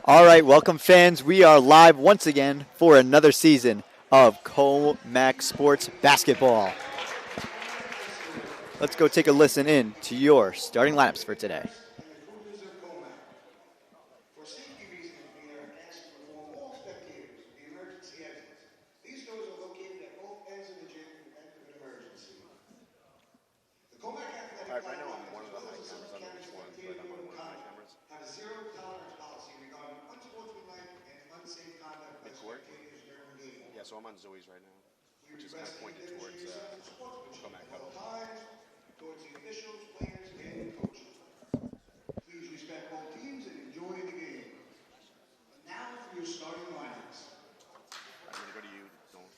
All right, welcome fans. We are live once again for another season of COMAC Sports Basketball. Let's go take a listen in to your starting lineups for today. So I'm on Zoe's right now, which is kind of pointed towards COMAC Huddle. Towards the officials, players, and coaches. Please respect both teams and enjoy the game. Now for your starting lineups. I'm going to go to you. Don't.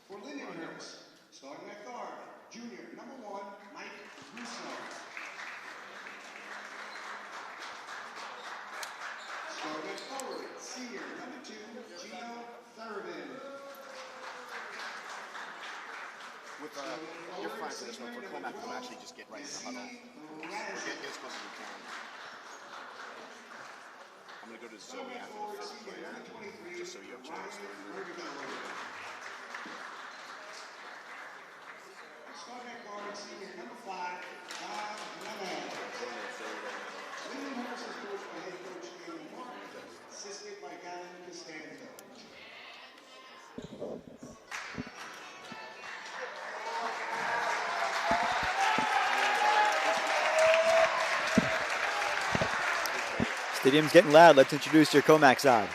For Lindenhurst, starting at guard, junior, number 1, Mike Russo. Starting at forward, senior, number 2, Gino Thurman. You're fine for this one. For COMAC, we'll actually just get right in the huddle. We're getting as close as we can. I'm going to go to Zoe after the fifth player, just so you have a chance to Starting at guard, senior, number 5, Don Lemon. Lindenhurst is coached by head coach David Martin, assisted by Galen Costanzo. Stadium's getting loud. Let's introduce your COMAC side.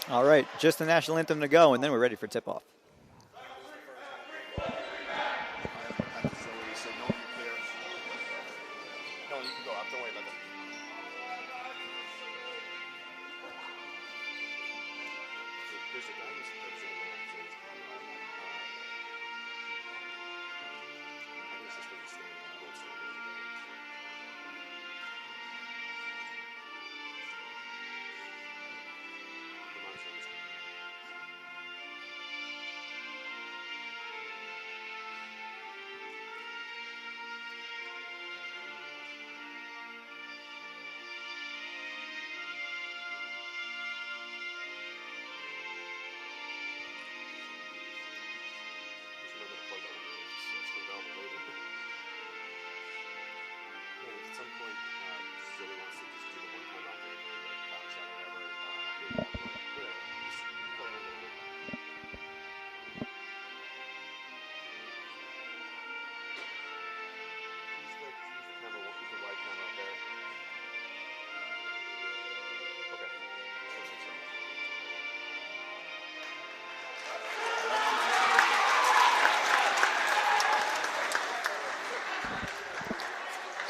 All right, just the national anthem to go, and then we're ready for tip-off.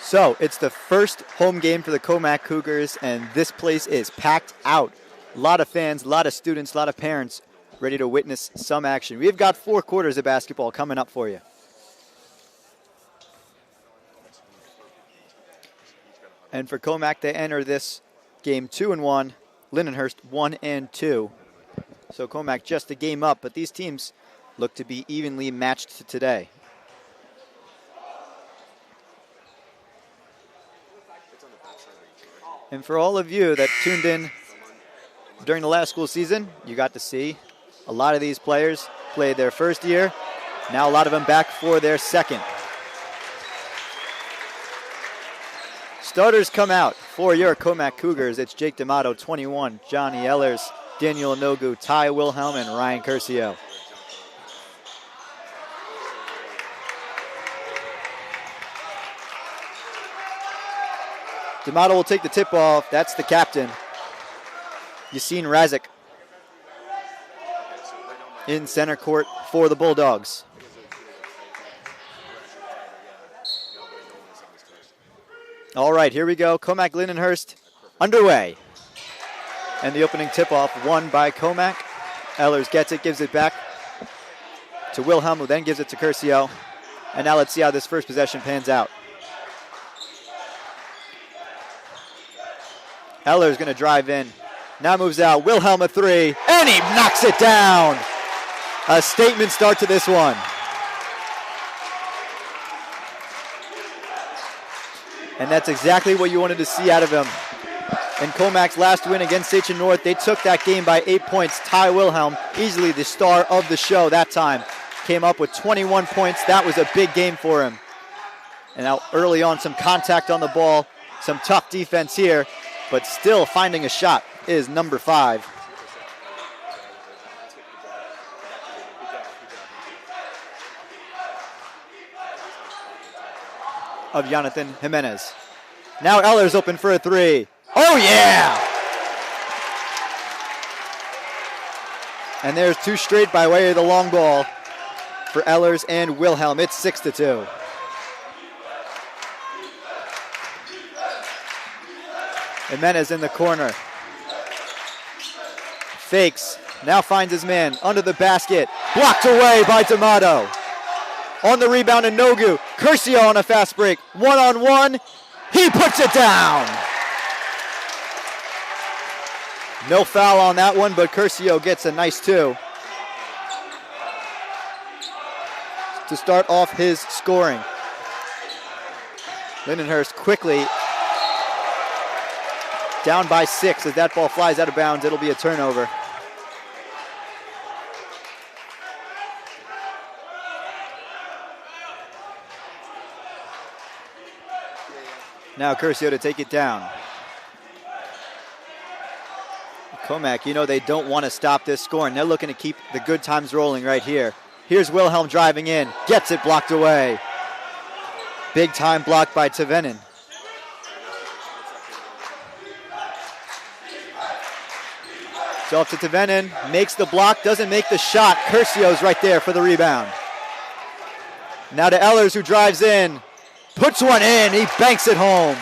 So it's the first home game for the COMAC Cougars, and this place is packed out. A lot of fans, a lot of students, a lot of parents ready to witness some action. We've got 4 quarters of basketball coming up for you. And for COMAC, they enter this game 2-1, Lindenhurst 1-2. So COMAC just a game up, but these teams look to be evenly matched today. And for all of you that tuned in during the last school season, you got to see a lot of these players played their first year. Now a lot of them back for their second. Starters come out for your Comac Cougars. It's Jake D'Amato, 21, Johnny Ellers, Daniel Nogu, Ty Wilhelm, and Ryan Curcio. D'Amato will take the tip off. That's the captain, Yassine Razik, in center court for the Bulldogs. All right, here we go. Comac Lindenhurst underway. And the opening tip-off won by Comac. Ellers gets it, gives it back to Wilhelm, who then gives it to Curcio. And now let's see how this first possession pans out. Ellers going to drive in. Now moves out. Wilhelm a three, and he knocks it down. A statement start to this one. And that's exactly what you wanted to see out of him. In Comac's last win against Sachem North, they took that game by 8 points. Ty Wilhelm, easily the star of the show that time, came up with 21 points. That was a big game for him. And now early on, some contact on the ball, some tough defense here, but still finding a shot is number 5. Of Jonathan Jimenez. Now Ellers open for a three. Oh yeah! And there's 2 straight by way of the long ball for Ellers and Wilhelm. It's 6-2. Jimenez in the corner. Fakes. Now finds his man under the basket. Blocked away by D'Amato. On the rebound, and Nogu. Curcio on a fast break. 1-on-1. He puts it down. No foul on that one, but Curcio gets a nice 2 to start off his scoring. Lindenhurst quickly down by 6 as that ball flies out of bounds. It'll be a turnover. Now Curcio to take it down. Comac, you know they don't want to stop this scoring. They're looking to keep the good times rolling right here. Here's Wilhelm driving in. Gets it blocked away. Big time block by Tevenin. It's off to Tevenin. Makes the block, doesn't make the shot. Curcio's right there for the rebound. Now to Ellers, who drives in. Puts one in, he banks it home.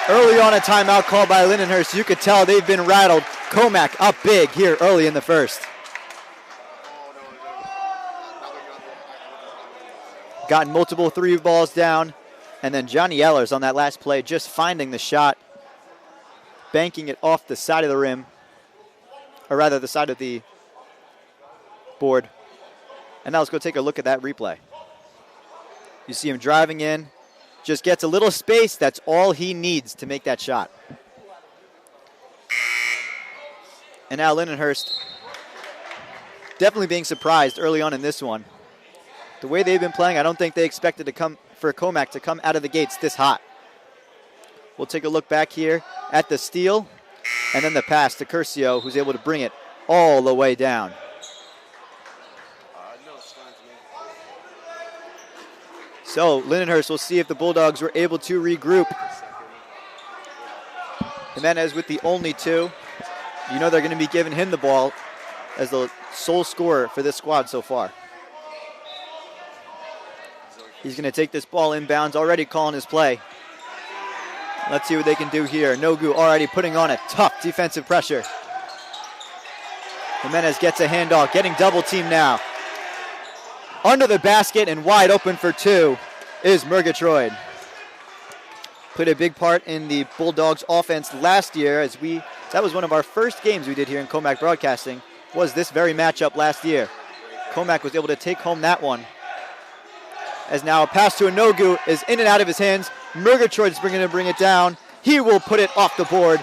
Early on, a timeout called by Lindenhurst. You could tell they've been rattled. Comac up big here early in the first. Gotten multiple 3 balls down. And then Johnny Ellers on that last play just finding the shot. Banking it off the side of the rim. Or rather, the side of the board. And now let's go take a look at that replay. You see him driving in, just gets a little space. That's all he needs to make that shot. And now Lindenhurst definitely being surprised early on in this one. The way they've been playing, I don't think they expected for Comac to come out of the gates this hot. We'll take a look back here at the steal, and then the pass to Curcio, who's able to bring it all the way down. So Lindenhurst will see if the Bulldogs were able to regroup. Jimenez with the only 2. You know they're going to be giving him the ball as the sole scorer for this squad so far. He's going to take this ball inbounds, already calling his play. Let's see what they can do here. Nogu already putting on a tough defensive pressure. Jimenez gets a handoff, getting double teamed now. Under the basket and wide open for 2 is Murgatroyd. Played a big part in the Bulldogs offense last year that was one of our first games we did here in Comac Broadcasting, was this very matchup last year. Comac was able to take home that one. As now a pass to Nogu is in and out of his hands. Murgatroyd's bring it down. He will put it off the board.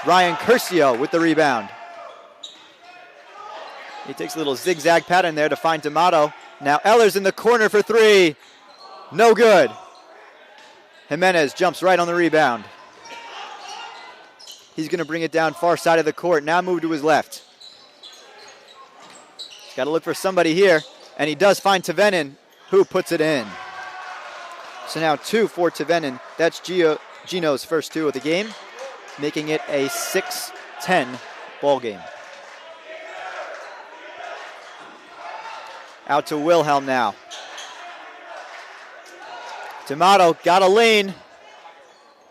Ryan Curcio with the rebound. He takes a little zigzag pattern there to find D'Amato. Now Ehlers in the corner for three. No good. Jimenez jumps right on the rebound. He's going to bring it down far side of the court. Now move to his left. Got to look for somebody here. And he does find Tvenin, who puts it in. So now 2 for Tvenin. That's Gino's first 2 of the game, making it a 6-10 ball game. Out to Wilhelm now. D'Amato got a lane.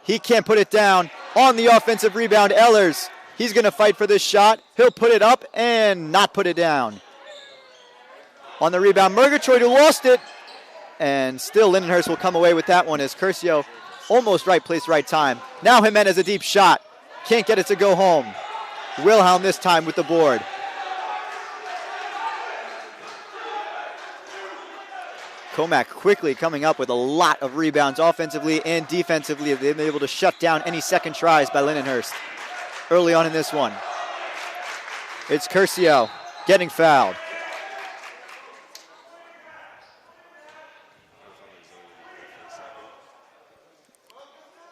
He can't put it down. On the offensive rebound, Ehlers. He's going to fight for this shot. He'll put it up and not put it down. On the rebound, Murgatroyd, who lost it. And still Lindenhurst will come away with that one as Curcio almost right place, right time. Now Jimenez a deep shot. Can't get it to go home. Wilhelm this time with the board. Comac quickly coming up with a lot of rebounds offensively and defensively. They've been able to shut down any second tries by Lindenhurst early on in this one. It's Curcio getting fouled.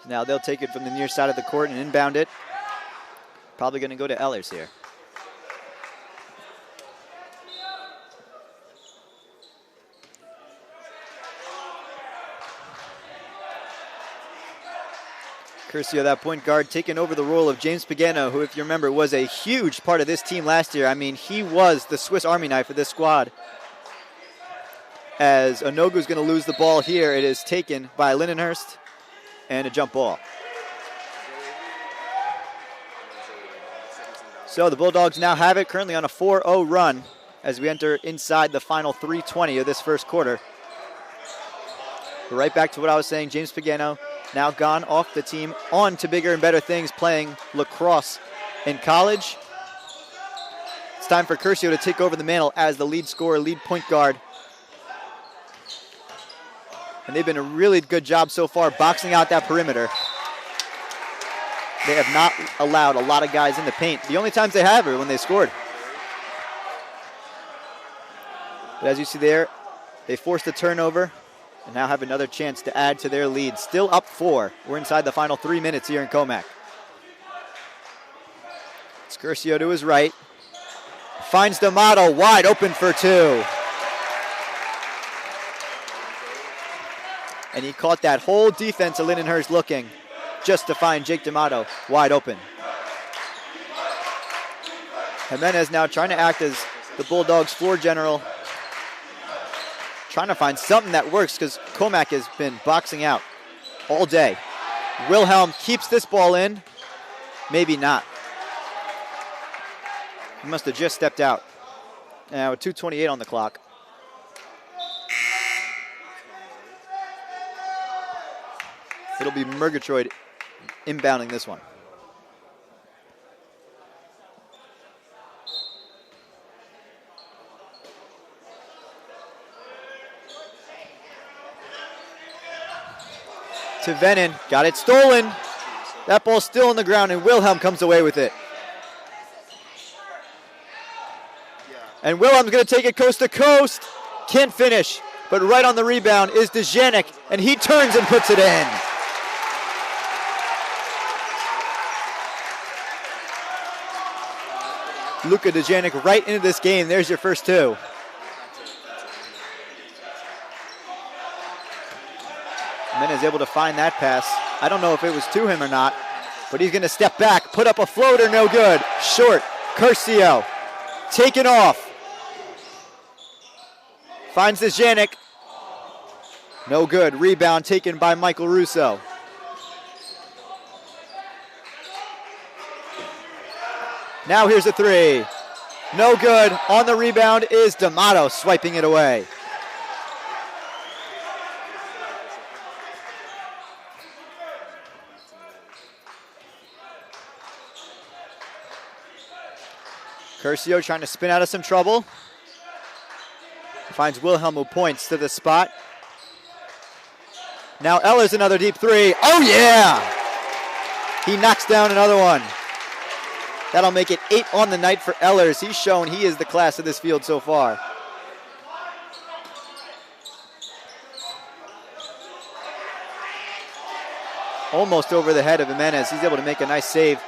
Now they'll take it from the near side of the court and inbound it. Probably going to go to Ehlers here. Curcio, that point guard, taking over the role of James Pagano, who, if you remember, was a huge part of this team last year. I mean, he was the Swiss Army knife of this squad. As Onogu's going to lose the ball here, it is taken by Lindenhurst and a jump ball. So the Bulldogs now have it, currently on a 4-0 run as we enter inside the final 3:20 of this first quarter. But right back to what I was saying, James Pagano now gone off the team, on to bigger and better things, playing lacrosse in college. It's time for Curcio to take over the mantle as the lead scorer, lead point guard. And they've been a really good job so far boxing out that perimeter. They have not allowed a lot of guys in the paint. The only times they have are when they scored. But as you see there, they forced a turnover and now have another chance to add to their lead. Still up 4. We're inside the final 3 minutes here in Comac. It's Curcio to his right. Finds D'Amato wide open for 2. And he caught that whole defense of Lindenhurst looking just to find Jake D'Amato wide open. Jimenez now trying to act as the Bulldogs floor general, trying to find something that works because Comac has been boxing out all day. Wilhelm keeps this ball in. Maybe not. He must have just stepped out. Now with 2:28 on the clock. It'll be Murgatroyd inbounding this one. Tvenin got it stolen. That ball's still on the ground and Wilhelm comes away with it. And Wilhelm's going to take it coast to coast. Can't finish, but right on the rebound is Dejanic, and he turns and puts it in. Luka Dejanic right into this game. There's your first 2. And then is able to find that pass. I don't know if it was to him or not, but he's going to step back, put up a floater, no good. Short, Curcio, taken off. Finds Dejanic. No good. Rebound taken by Michael Russo. Now here's a 3. No good. On the rebound is D'Amato swiping it away. Curcio trying to spin out of some trouble. Finds Wilhelm, who points to the spot. Now Ehlers another deep 3. Oh yeah! He knocks down another one. That'll make it 8 on the night for Ehlers. He's shown he is the class of this field so far. Almost over the head of Jimenez. He's able to make a nice save.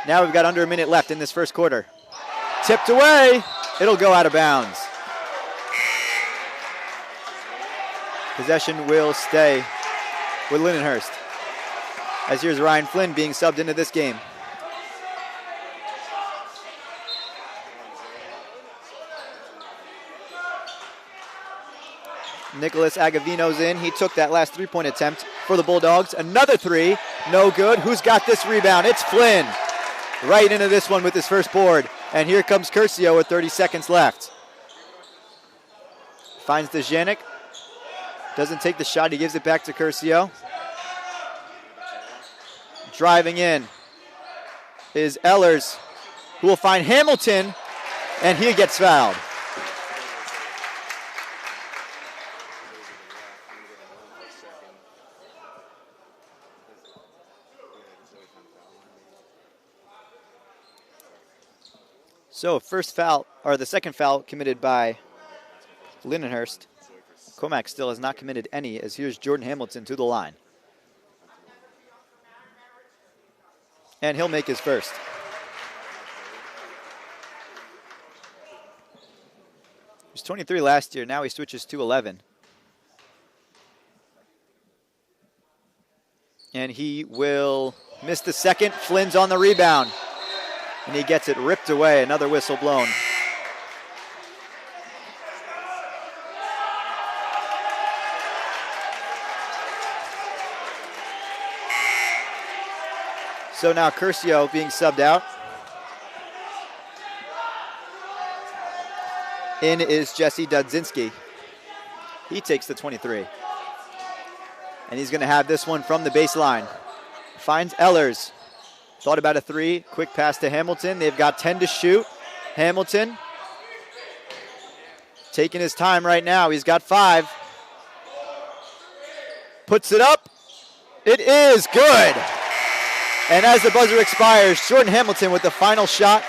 Now we've got under a minute left in this first quarter. Tipped away. It'll go out of bounds. Possession will stay with Lindenhurst. As here's Ryan Flynn being subbed into this game. Nicholas Agavino's in. He took that last three-point attempt for the Bulldogs. Another three, no good. Who's got this rebound? It's Flynn. Right into this one with his first board. And here comes Curcio with 30 seconds left. Finds Dejanic. Doesn't take the shot. He gives it back to Curcio. Driving in is Ehlers, who will find Hamilton, and he gets fouled. So first foul, or the second foul committed by Lindenhurst. Comac still has not committed any, as here's Jordan Hamilton to the line. And he'll make his first. He was 23 last year, now he switches to 11. And he will miss the second. Flynn's on the rebound. And he gets it ripped away. Another whistle blown. So now Curcio being subbed out. In is Jesse Dudzinski. He takes the 23. And he's going to have this one from the baseline. Finds Ehlers. Thought about a three. Quick pass to Hamilton. They've got 10 to shoot. Hamilton taking his time right now. He's got 5. Puts it up. It is good. And as the buzzer expires, Jordan Hamilton with the final shot.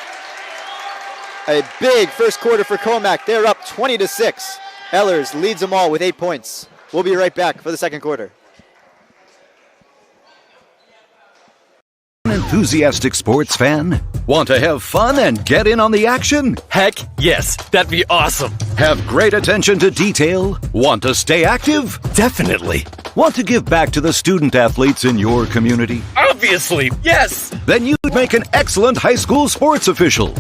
A big first quarter for Comac. They're up 20-6. Ehlers leads them all with 8 points. We'll be right back for the second quarter. Enthusiastic sports fan? Want to have fun and get in on the action? Heck yes, that'd be awesome. Have great attention to detail? Want to stay active? Definitely. Want to give back to the student athletes in your community? Obviously, yes. Then you'd make an excellent high school sports official.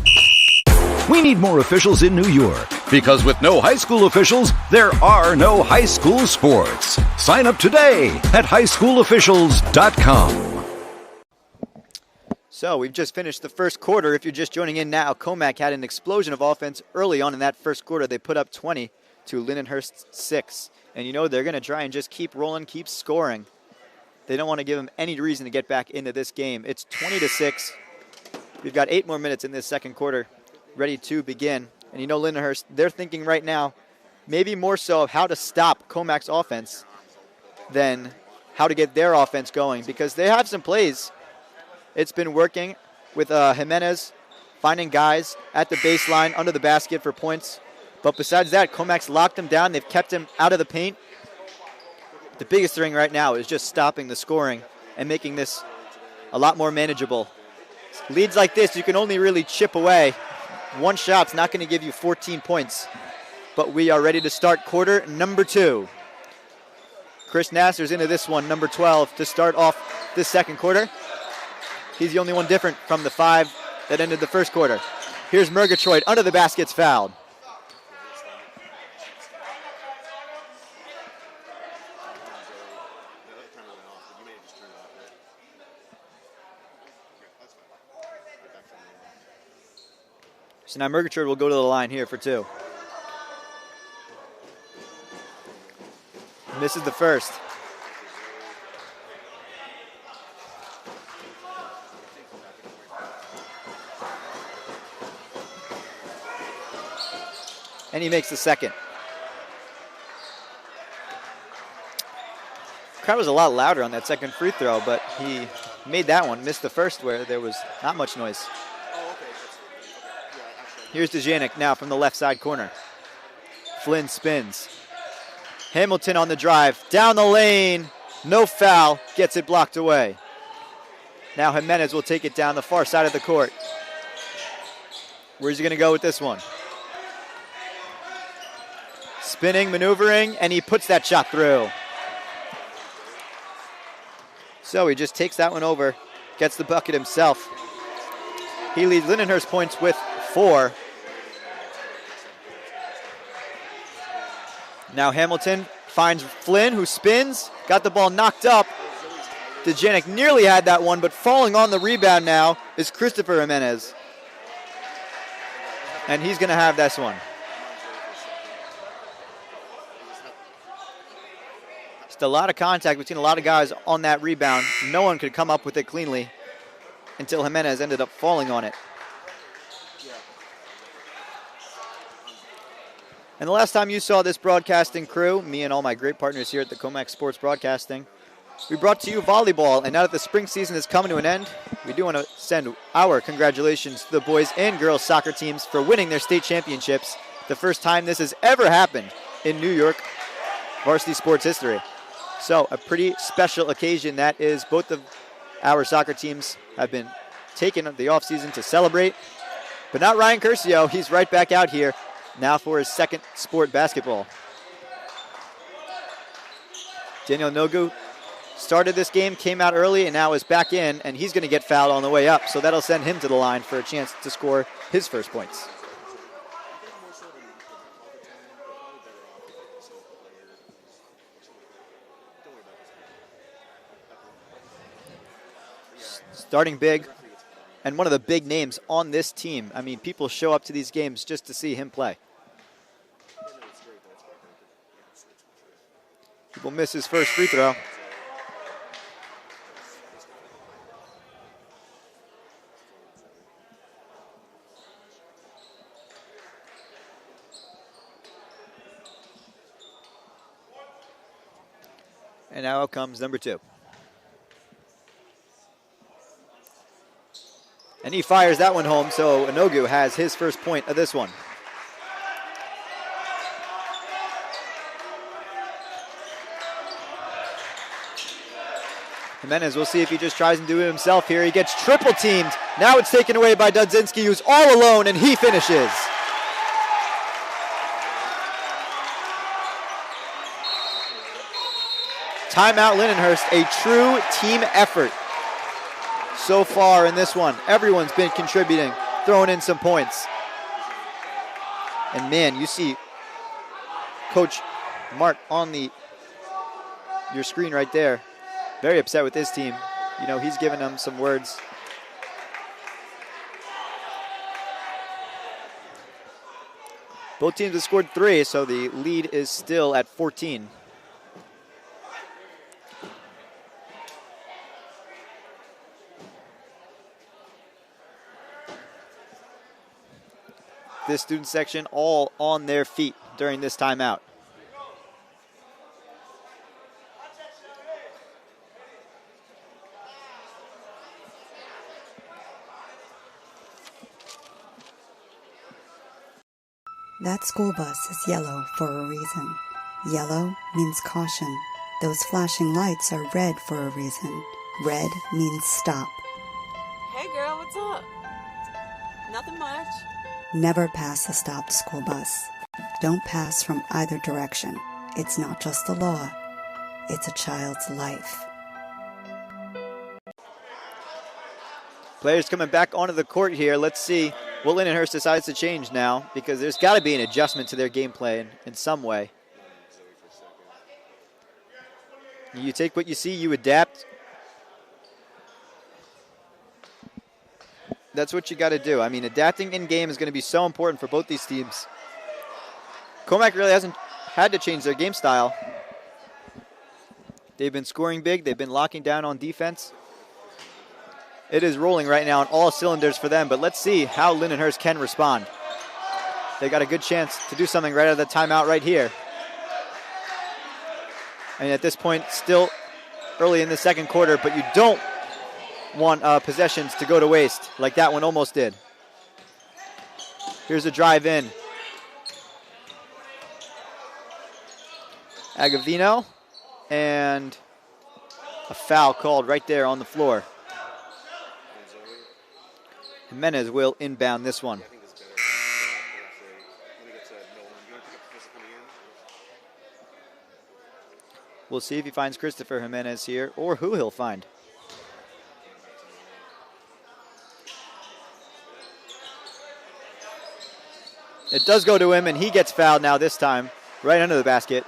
We need more officials in New York, because with no high school officials, there are no high school sports. Sign up today at highschoolofficials.com. So we've just finished the first quarter. If you're just joining in now, Comac had an explosion of offense early on in that first quarter. They put up 20 to Lindenhurst 6. And you know they're going to try and just keep rolling, keep scoring. They don't want to give them any reason to get back into this game. It's 20-6. We've got 8 more minutes in this second quarter ready to begin. And you know Lindenhurst, they're thinking right now maybe more so of how to stop Comac's offense than how to get their offense going, because they have some plays. It's been working with Jimenez finding guys at the baseline under the basket for points. But besides that, Comac's locked him down. They've kept him out of the paint. The biggest thing right now is just stopping the scoring and making this a lot more manageable. Leads like this, you can only really chip away. One shot's not going to give you 14 points. But we are ready to start quarter number 2. Chris Nasser's into this one, number 12, to start off this second quarter. He's the only one different from the 5 that ended the first quarter. Here's Murgatroyd under the basket's fouled. So now Murgatroyd will go to the line here for 2. Misses the first. And he makes the second. Crowd was a lot louder on that second free throw, but he made that one, missed the first where there was not much noise. Oh, Here's Dejanik now from the left side corner. Flynn spins. Hamilton on the drive. Down the lane. No foul. Gets it blocked away. Now Jimenez will take it down the far side of the court. Where's he going to go with this one? Spinning, maneuvering, and he puts that shot through. So he just takes that one over, gets the bucket himself. He leads Lindenhurst points with 4. Now Hamilton finds Flynn, who spins, got the ball knocked up. Dejanik nearly had that one, but falling on the rebound now is Christopher Jimenez. And he's going to have this one. Just a lot of contact between a lot of guys on that rebound. No one could come up with it cleanly until Jimenez ended up falling on it. And the last time you saw this broadcasting crew, me and all my great partners here at the Comac Sports Broadcasting, we brought to you volleyball, and now that the spring season is coming to an end, we do want to send our congratulations to the boys and girls soccer teams for winning their state championships, the first time this has ever happened in New York varsity sports history. So a pretty special occasion that is. Both of our soccer teams have been taking the offseason to celebrate, but not Ryan Curcio. He's right back out here now for his second sport, basketball. Daniel Nogu started this game, came out early, and now is back in, and he's going to get fouled on the way up. So that'll send him to the line for a chance to score his first points. Starting big, and one of the big names on this team. I mean, people show up to these games just to see him play. He will miss his first free throw. And now comes number 2. And he fires that one home, so Inogu has his first point of this one. Jimenez, we'll see if he just tries and do it himself here. He gets triple teamed. Now it's taken away by Dudzinski, who's all alone, and he finishes. Timeout Lindenhurst, a true team effort so far in this one. Everyone's been contributing, throwing in some points. And man, you see Coach Mark on your screen right there. Very upset with his team. You know, he's giving them some words. Both teams have scored 3, so the lead is still at 14. This student section all on their feet during this timeout. That school bus is yellow for a reason. Yellow means caution. Those flashing lights are red for a reason. Red means stop. Hey girl, what's up? Nothing much. Never pass a stopped school bus. Don't pass from either direction. It's not just the law, it's a child's life. Players coming back onto the court here. Let's see what Lindenhurst decides to change now, because there's got to be an adjustment to their game plan in some way. You take what you see, you adapt. That's what you got to do. I mean, adapting in game is going to be so important for both these teams. Comac really hasn't had to change their game style. They've been scoring big. They've been locking down on defense. It is rolling right now on all cylinders for them, but let's see how Lindenhurst can respond. They got a good chance to do something right out of the timeout right here. I mean, at this point, still early in the second quarter, but you don't want possessions to go to waste like that one almost did. Here's a drive in. Agavino, and a foul called right there on the floor. Jimenez will inbound this one. We'll see if he finds Christopher Jimenez here or who he'll find. It does go to him, and he gets fouled now this time, right under the basket.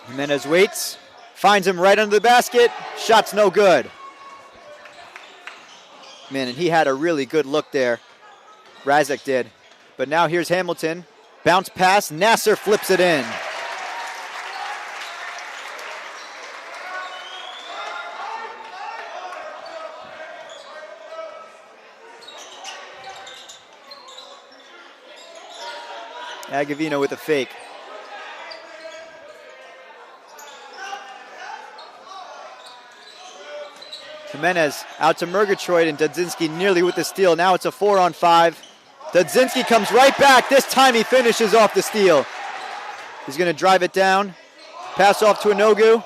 Jimenez waits, finds him right under the basket. Shot's no good. Man, and he had a really good look there. Razek did. But now here's Hamilton. Bounce pass. Nasser flips it in. Agavino with a fake. Jimenez out to Murgatroyd, and Dudzinski nearly with the steal. Now it's a 4-on-5. Dudzinski comes right back. This time he finishes off the steal. He's going to drive it down. Pass off to Inogu,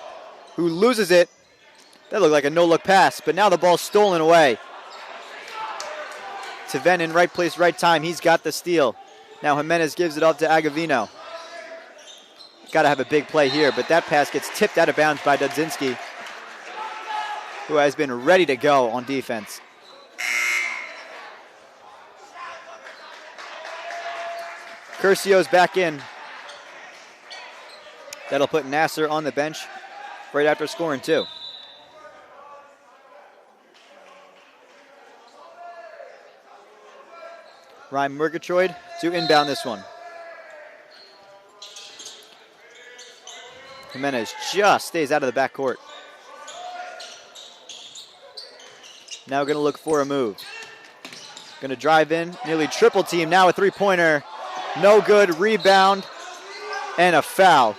who loses it. That looked like a no-look pass, but now the ball's stolen away. Taven in right place, right time. He's got the steal. Now Jimenez gives it up to Agavino. Got to have a big play here, but that pass gets tipped out of bounds by Dudzinski, who has been ready to go on defense. Curcio's back in. That'll put Nasser on the bench right after scoring two. Ryan Murgatroyd to inbound this one. Jimenez just stays out of the backcourt. Now going to look for a move. Going to drive in, nearly triple team. Now a three-pointer. No good, rebound, and a foul.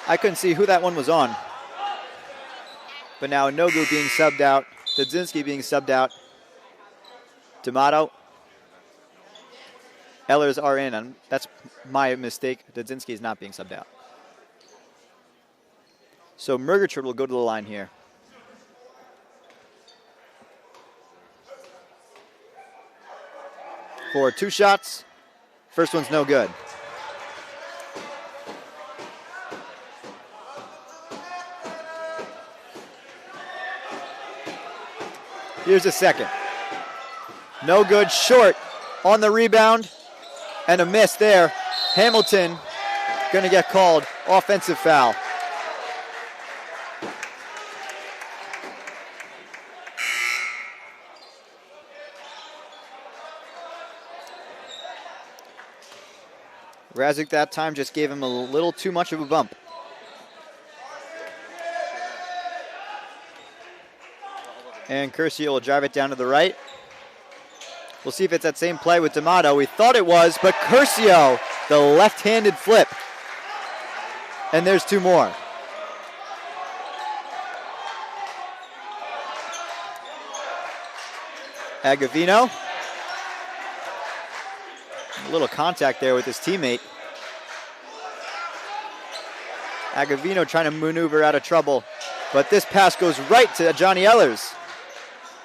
I couldn't see who that one was on. But now Nogu being subbed out. Dudzinski being subbed out. D'Amato. Ellers are in. That's my mistake. Dudzinski is not being subbed out. So Murgatroyd will go to the line here. For two shots. First one's no good. Here's a second. No good, short on the rebound, and a miss there. Hamilton going to get called offensive foul. Razek that time just gave him a little too much of a bump. And Curcio will drive it down to the right. We'll see if it's that same play with D'Amato. We thought it was, but Curcio, the left-handed flip. And there's two more. Agavino. A little contact there with his teammate. Agavino trying to maneuver out of trouble. But this pass goes right to Johnny Ellers.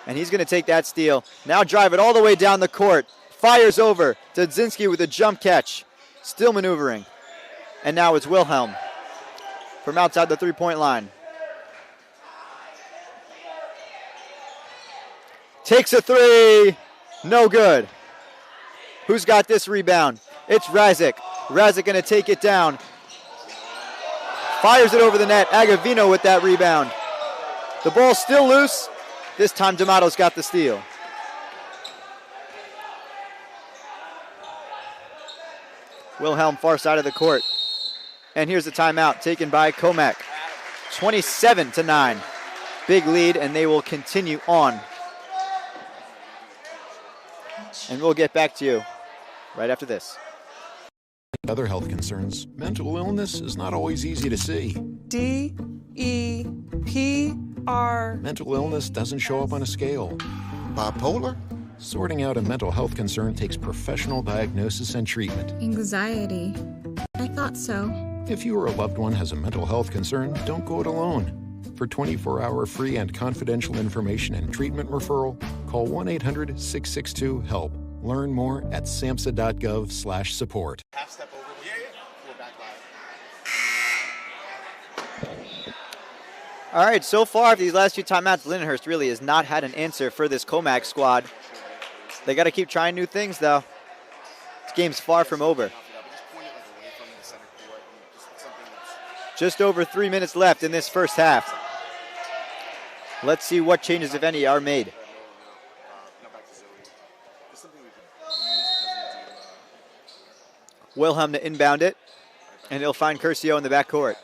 And he's going to take that steal. Now drive it all the way down the court. Fires over. Dudzinski with a jump catch. Still maneuvering. And now it's Wilhelm from outside the three-point line. Takes a three. No good. Who's got this rebound? It's Razek. Razek going to take it down. Fires it over the net. Agavino with that rebound. The ball's still loose. This time D'Amato's got the steal. Wilhelm far side of the court. And here's the timeout taken by Comac. 27-9. Big lead, and they will continue on. And we'll get back to you right after this. Other health concerns, mental illness is not always easy to see. DEPR. Mental illness doesn't show up on a scale. Bipolar? Sorting out a mental health concern takes professional diagnosis and treatment. Anxiety. I thought so. If you or a loved one has a mental health concern, don't go it alone. For 24-hour free and confidential information and treatment referral, call 1-800-662-HELP. Learn more at samhsa.gov/support. Half step over. We're back live. All right, so far, these last few timeouts, Lindenhurst really has not had an answer for this Comac squad. They got to keep trying new things, though. This game's far from over. Just over 3 minutes left in this first half. Let's see what changes, if any, are made. Wilhelm to inbound it, and he'll find Curcio in the backcourt.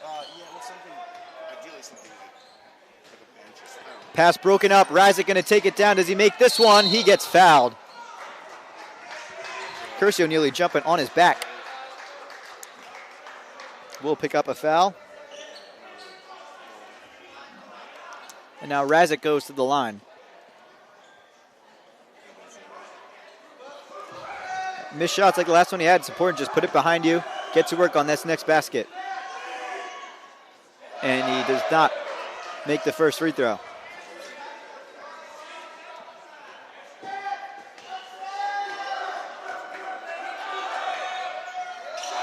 Pass broken up. Razik going to take it down. Does he make this one? He gets fouled. Curcio nearly jumping on his back. Will pick up a foul. And now Razik goes to the line. Missed shots like the last one he had. It's important. Just put it behind you. Get to work on this next basket. And he does not make the first free throw.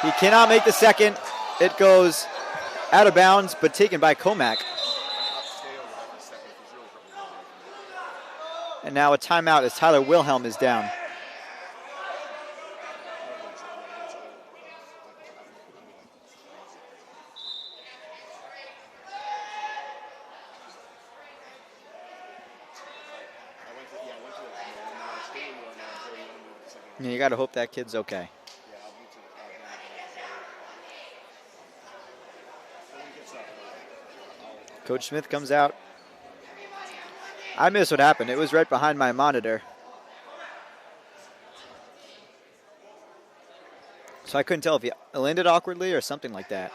He cannot make the second. It goes out of bounds, but taken by Comac. And now a timeout as Tyler Wilhelm is down. You got to hope that kid's okay. Coach Smith comes out. I missed what happened. It was right behind my monitor. So I couldn't tell if he landed awkwardly or something like that.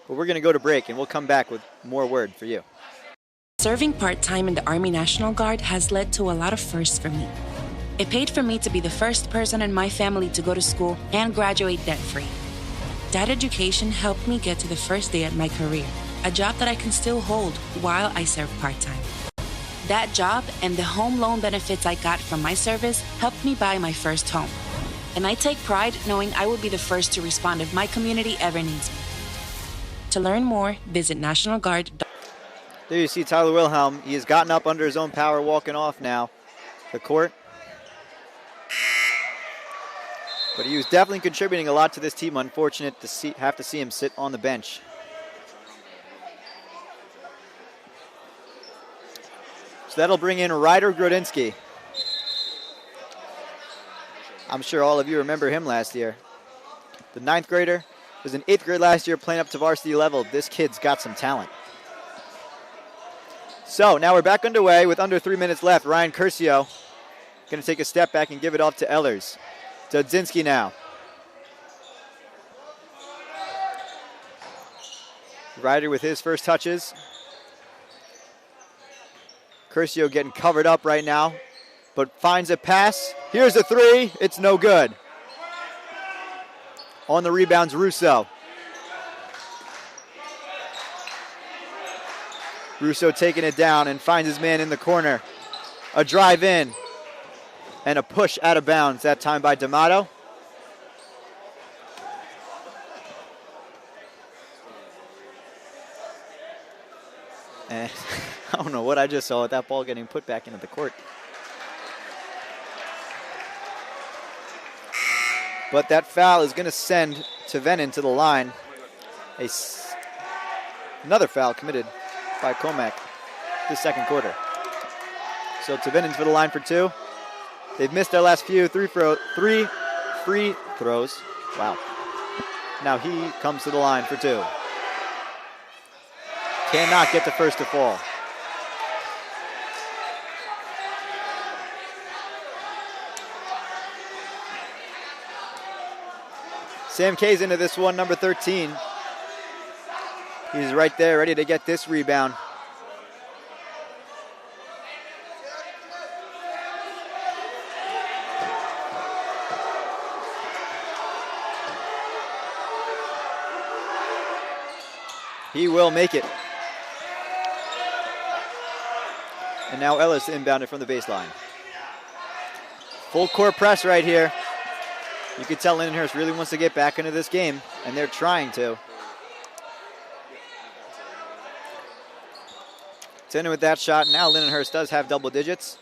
But we're going to go to break, and we'll come back with more word for you. Serving part-time in the Army National Guard has led to a lot of firsts for me. It paid for me to be the first person in my family to go to school and graduate debt-free. That education helped me get to the first day at my career, a job that I can still hold while I serve part-time. That job and the home loan benefits I got from my service helped me buy my first home. And I take pride knowing I will be the first to respond if my community ever needs me. To learn more, visit NationalGuard.com. There you see Tyler Wilhelm. He has gotten up under his own power, walking off now the court. But he was definitely contributing a lot to this team. Unfortunate to have to see him sit on the bench. So that'll bring in Ryder Grodinski. I'm sure all of you remember him last year. The 9th grader was in 8th grade last year, playing up to varsity level. This kid's got some talent. So now we're back underway with under 3 minutes left. Ryan Curcio going to take a step back and give it off to Ehlers. Dudzinski now. Ryder with his first touches. Curcio getting covered up right now, but finds a pass. Here's a three. It's no good. On the rebounds, Russo. Russo taking it down and finds his man in the corner. A drive in and a push out of bounds, that time by D'Amato. And I don't know what I just saw with that ball getting put back into the court. But that foul is going to send Tevenin to the line. Another foul committed by Comac this second quarter. So Tevenin's for the line for two. They've missed their last few three free Throws. Wow. Now he comes to the line for 2. Cannot get the first to fall. Sam K's into this one, number 13. He's right there, ready to get this rebound. He will make it. And now Ellis inbounded from the baseline. Full court press right here. You can tell Lindenhurst really wants to get back into this game, and they're trying to. It's in with that shot. Now Lindenhurst does have double digits.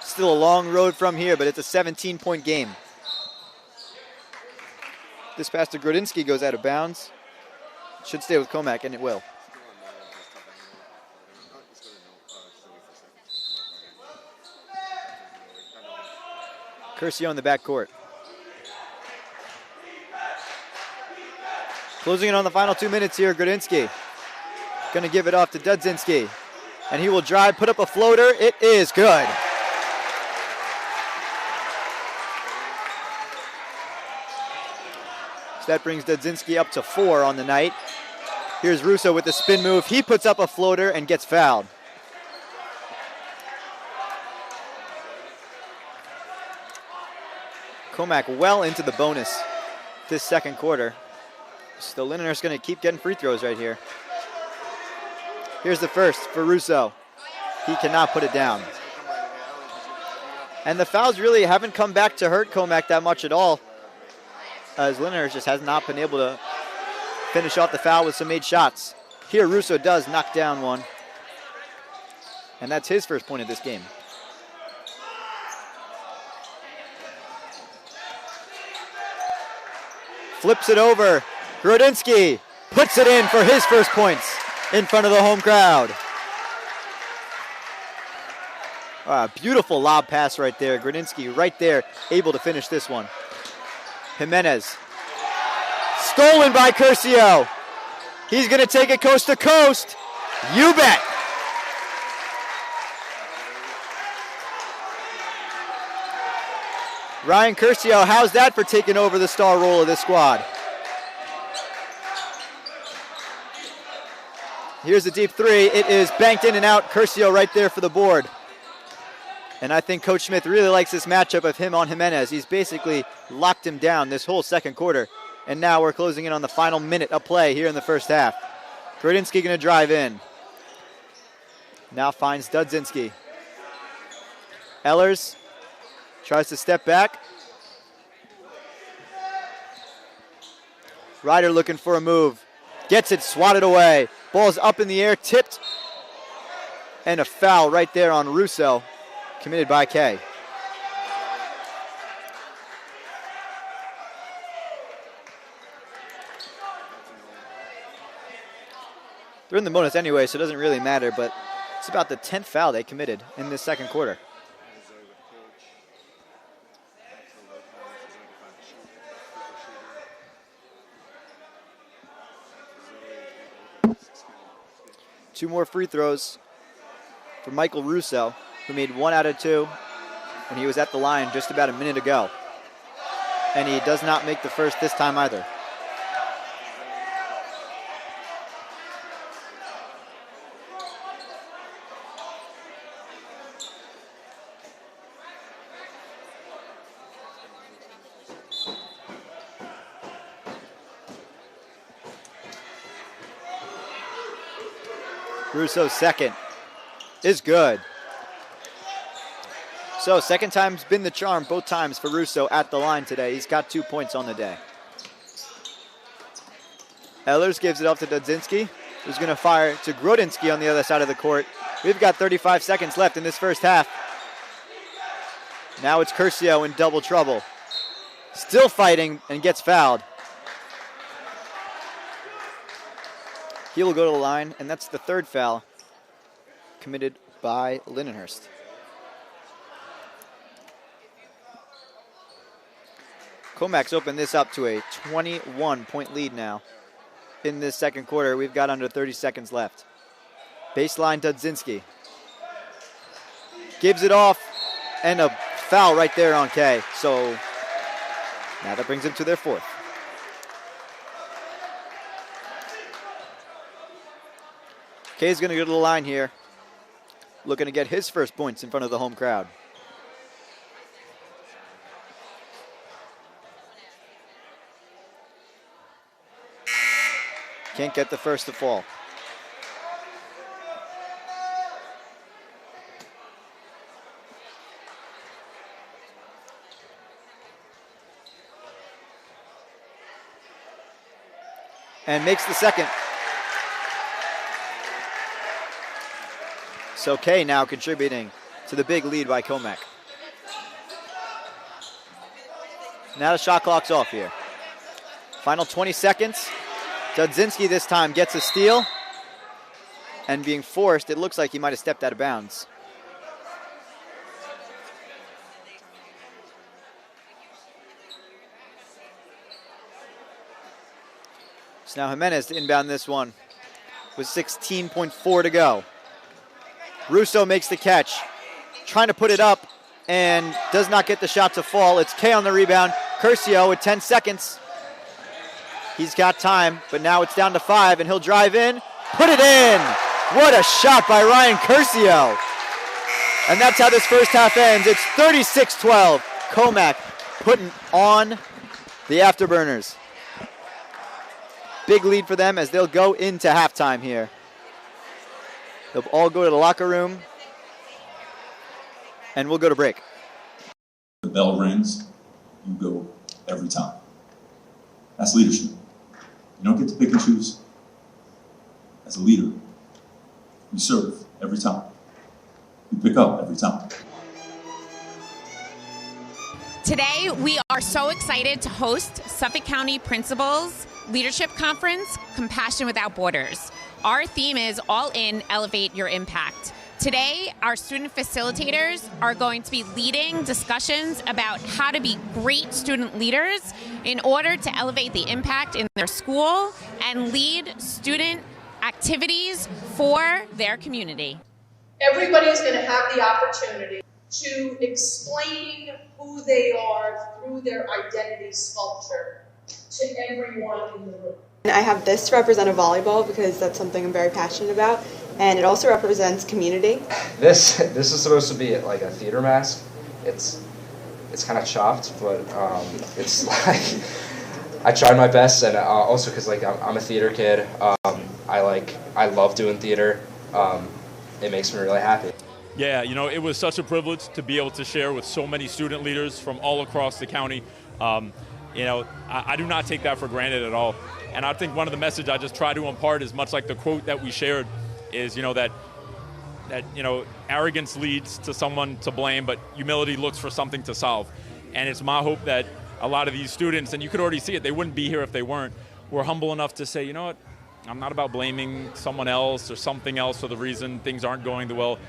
Still a long road from here, but it's a 17-point game. This pass to Grodinski goes out of bounds. Should stay with Comac, and it will. Curcio in the backcourt. Closing in on the final 2 minutes here, Grodinski. Going to give it off to Dudzinski. And he will drive, put up a floater. It is good. So that brings Dudzinski up to 4 on the night. Here's Russo with the spin move. He puts up a floater and gets fouled. Comac well into the bonus this second quarter. So Lindenhurst going to keep getting free throws right here. Here's the first for Russo. He cannot put it down. And the fouls really haven't come back to hurt Comac that much at all, as Lindenhurst just has not been able to finish off the foul with some made shots. Here Russo does knock down one. And that's his first point of this game. Flips it over. Grodinski puts it in for his first points in front of the home crowd. Beautiful lob pass right there. Grodinski right there, able to finish this one. Jimenez. Stolen by Curcio. He's going to take it coast to coast. You bet. Ryan Curcio, how's that for taking over the star role of this squad? Here's a deep 3. It is banked in and out. Curcio right there for the board. And I think Coach Smith really likes this matchup of him on Jimenez. He's basically locked him down this whole second quarter. And now we're closing in on the final minute of play here in the first half. Grodinski going to drive in. Now finds Dudzinski. Ehlers tries to step back. Ryder looking for a move. Gets it swatted away. Ball's up in the air, tipped. And a foul right there on Russo, committed by Kay. They're in the bonus anyway, so it doesn't really matter, but it's about the 10th foul they committed in this second quarter. Two more free throws for Michael Russo, who made 1 out of 2 when he was at the line just about a minute ago. And he does not make the first this time either. Russo's second is good. So second time's been the charm both times for Russo at the line today. He's got 2 points on the day. Ehlers gives it off to Dudzinski, who's going to fire to Grodinski on the other side of the court. We've got 35 seconds left in this first half. Now it's Curcio in double trouble. Still fighting and gets fouled. He will go to the line, and that's the third foul committed by Lindenhurst. Comac's opened this up to a 21-point lead now. In this second quarter, we've got under 30 seconds left. Baseline Dudzinski. Gives it off, and a foul right there on Kay. So now that brings them to their fourth. Kay's going to go to the line here, looking to get his first points in front of the home crowd. Can't get the first to fall. And makes the second. So Kay now contributing to the big lead by Comac. Now the shot clock's off here. Final 20 seconds. Dudzinski this time gets a steal. And being forced, it looks like he might have stepped out of bounds. So now Jimenez to inbound this one with 16.4 to go. Russo makes the catch, trying to put it up and does not get the shot to fall. It's Kay on the rebound. Curcio with 10 seconds. He's got time, but now it's down to 5 and he'll drive in, put it in. What a shot by Ryan Curcio. And that's how this first half ends. It's 36-12. Comac putting on the afterburners. Big lead for them as they'll go into halftime here. They'll all go to the locker room, and we'll go to break. The bell rings, you go every time. That's leadership. You don't get to pick and choose. As a leader, you serve every time. You pick up every time. Today, we are so excited to host Suffolk County Principals Leadership Conference, Compassion Without Borders. Our theme is All In, Elevate Your Impact. Today, our student facilitators are going to be leading discussions about how to be great student leaders in order to elevate the impact in their school and lead student activities for their community. Everybody's going to have the opportunity to explain who they are through their identity sculpture to everyone in the room. I have this to represent a volleyball because that's something I'm very passionate about, and it also represents community. This is supposed to be like a theater mask. It's kind of chopped, but it's like I tried my best, and also because like I'm a theater kid. I love doing theater. It makes me really happy. Yeah, you know, it was such a privilege to be able to share with so many student leaders from all across the county. You know, I do not take that for granted at all. And I think one of the messages I just try to impart is much like the quote that we shared is, you know, that you know, arrogance leads to someone to blame, but humility looks for something to solve. And it's my hope that a lot of these students, and you could already see it, they wouldn't be here if they weren't, were humble enough to say, you know what, I'm not about blaming someone else or something else for the reason things aren't going the well.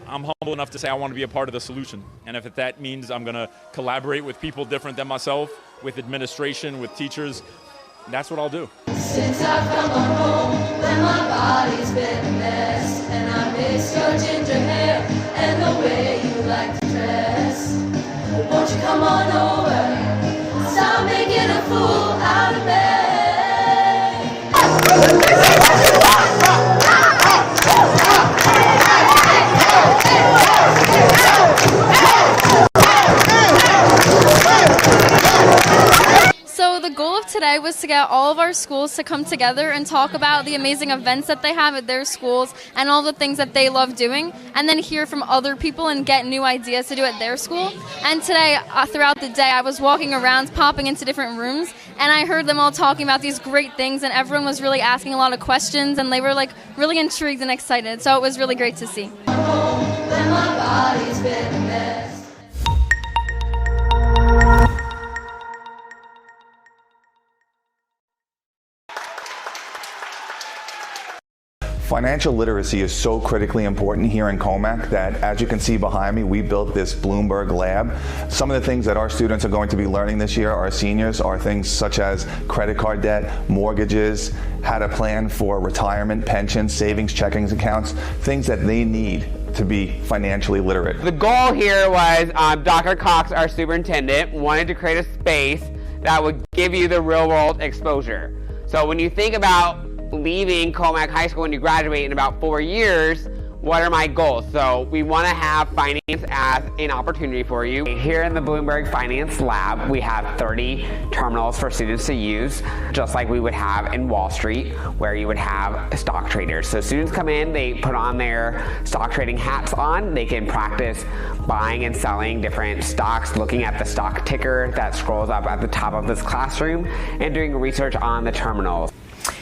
I'm humble enough to say I want to be a part of the solution. And if that means I'm going to collaborate with people different than myself, with administration, with teachers, that's what I'll do. Since I've come home, when my body's been a mess, and I miss your ginger hair and the way you like to dress. Won't you come on over? Stop making a fool out of me. So the goal of today was to get all of our schools to come together and talk about the amazing events that they have at their schools and all the things that they love doing, and then hear from other people and get new ideas to do at their school. And today, throughout the day, I was walking around, popping into different rooms, and I heard them all talking about these great things, and everyone was really asking a lot of questions, and they were like really intrigued and excited. So it was really great to see. When my body's been a mess. Financial literacy is so critically important here in Comac that, as you can see behind me, we built this Bloomberg lab. Some of the things that our students are going to be learning this year, our seniors, are things such as credit card debt, mortgages, how to plan for retirement, pensions, savings, checkings accounts, things that they need to be financially literate. The goal here was Dr. Cox, our superintendent, wanted to create a space that would give you the real world exposure. So when you think about leaving Comac High School when you graduate in about 4 years, what are my goals? So we want to have finance as an opportunity for you. Here in the Bloomberg Finance Lab, we have 30 terminals for students to use, just like we would have in Wall Street, where you would have stock traders. So students come in, they put on their stock trading hats on, they can practice buying and selling different stocks, looking at the stock ticker that scrolls up at the top of this classroom, and doing research on the terminals.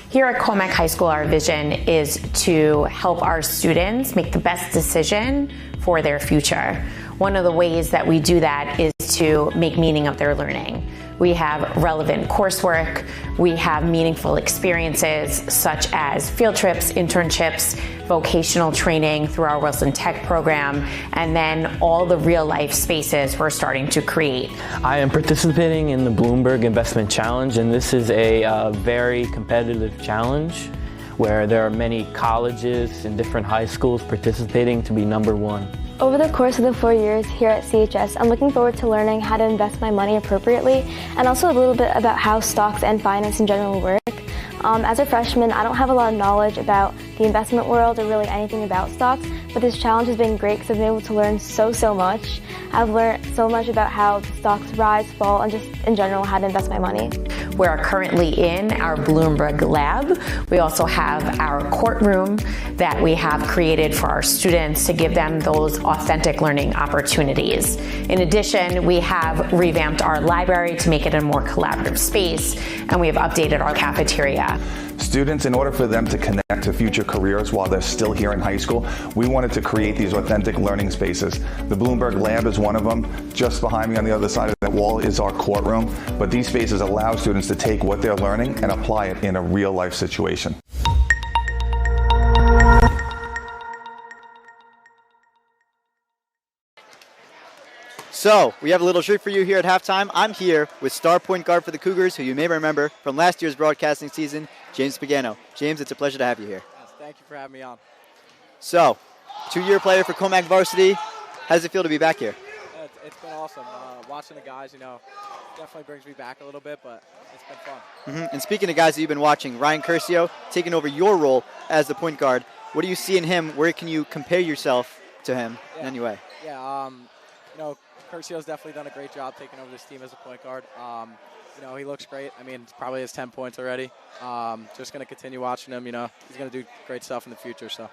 Here at Comac High School, our vision is to help our students make the best decision for their future. One of the ways that we do that is to make meaning of their learning. We have relevant coursework, we have meaningful experiences such as field trips, internships, vocational training through our Wilson Tech program, and then all the real life spaces we're starting to create. I am participating in the Bloomberg Investment Challenge, and this is a very competitive challenge where there are many colleges and different high schools participating to be number one. Over the course of the 4 years here at CHS, I'm looking forward to learning how to invest my money appropriately and also a little bit about how stocks and finance in general work. As a freshman, I don't have a lot of knowledge about the investment world or really anything about stocks, but this challenge has been great because I've been able to learn so much. I've learned so much about how the stocks rise, fall, and just in general how to invest my money. We are currently in our Bloomberg lab. We also have our courtroom that we have created for our students to give them those authentic learning opportunities. In addition, we have revamped our library to make it a more collaborative space, and we have updated our cafeteria. Students, in order for them to connect to future careers while they're still here in high school, we wanted to create these authentic learning spaces. The Bloomberg Lab is one of them. Just behind me on the other side of that wall is our courtroom. But these spaces allow students to take what they're learning and apply it in a real life situation. So, we have a little treat for you here at halftime. I'm here with star point guard for the Cougars, who you may remember from last year's broadcasting season, James Pagano. James, it's a pleasure to have you here. Yes, thank you for having me on. So, 2-year player for Comac Varsity. How does it feel to be back here? It's been awesome. Watching the guys, definitely brings me back a little bit, but it's been fun. And speaking of guys that you've been watching, Ryan Curcio taking over your role as the point guard. What do you see in him? Where can you compare yourself to him in any way? Yeah, Curcio's definitely done a great job taking over this team as a point guard. He looks great. I mean, it's probably his 10 points already. Just going to continue watching him. He's going to do great stuff in the future. So.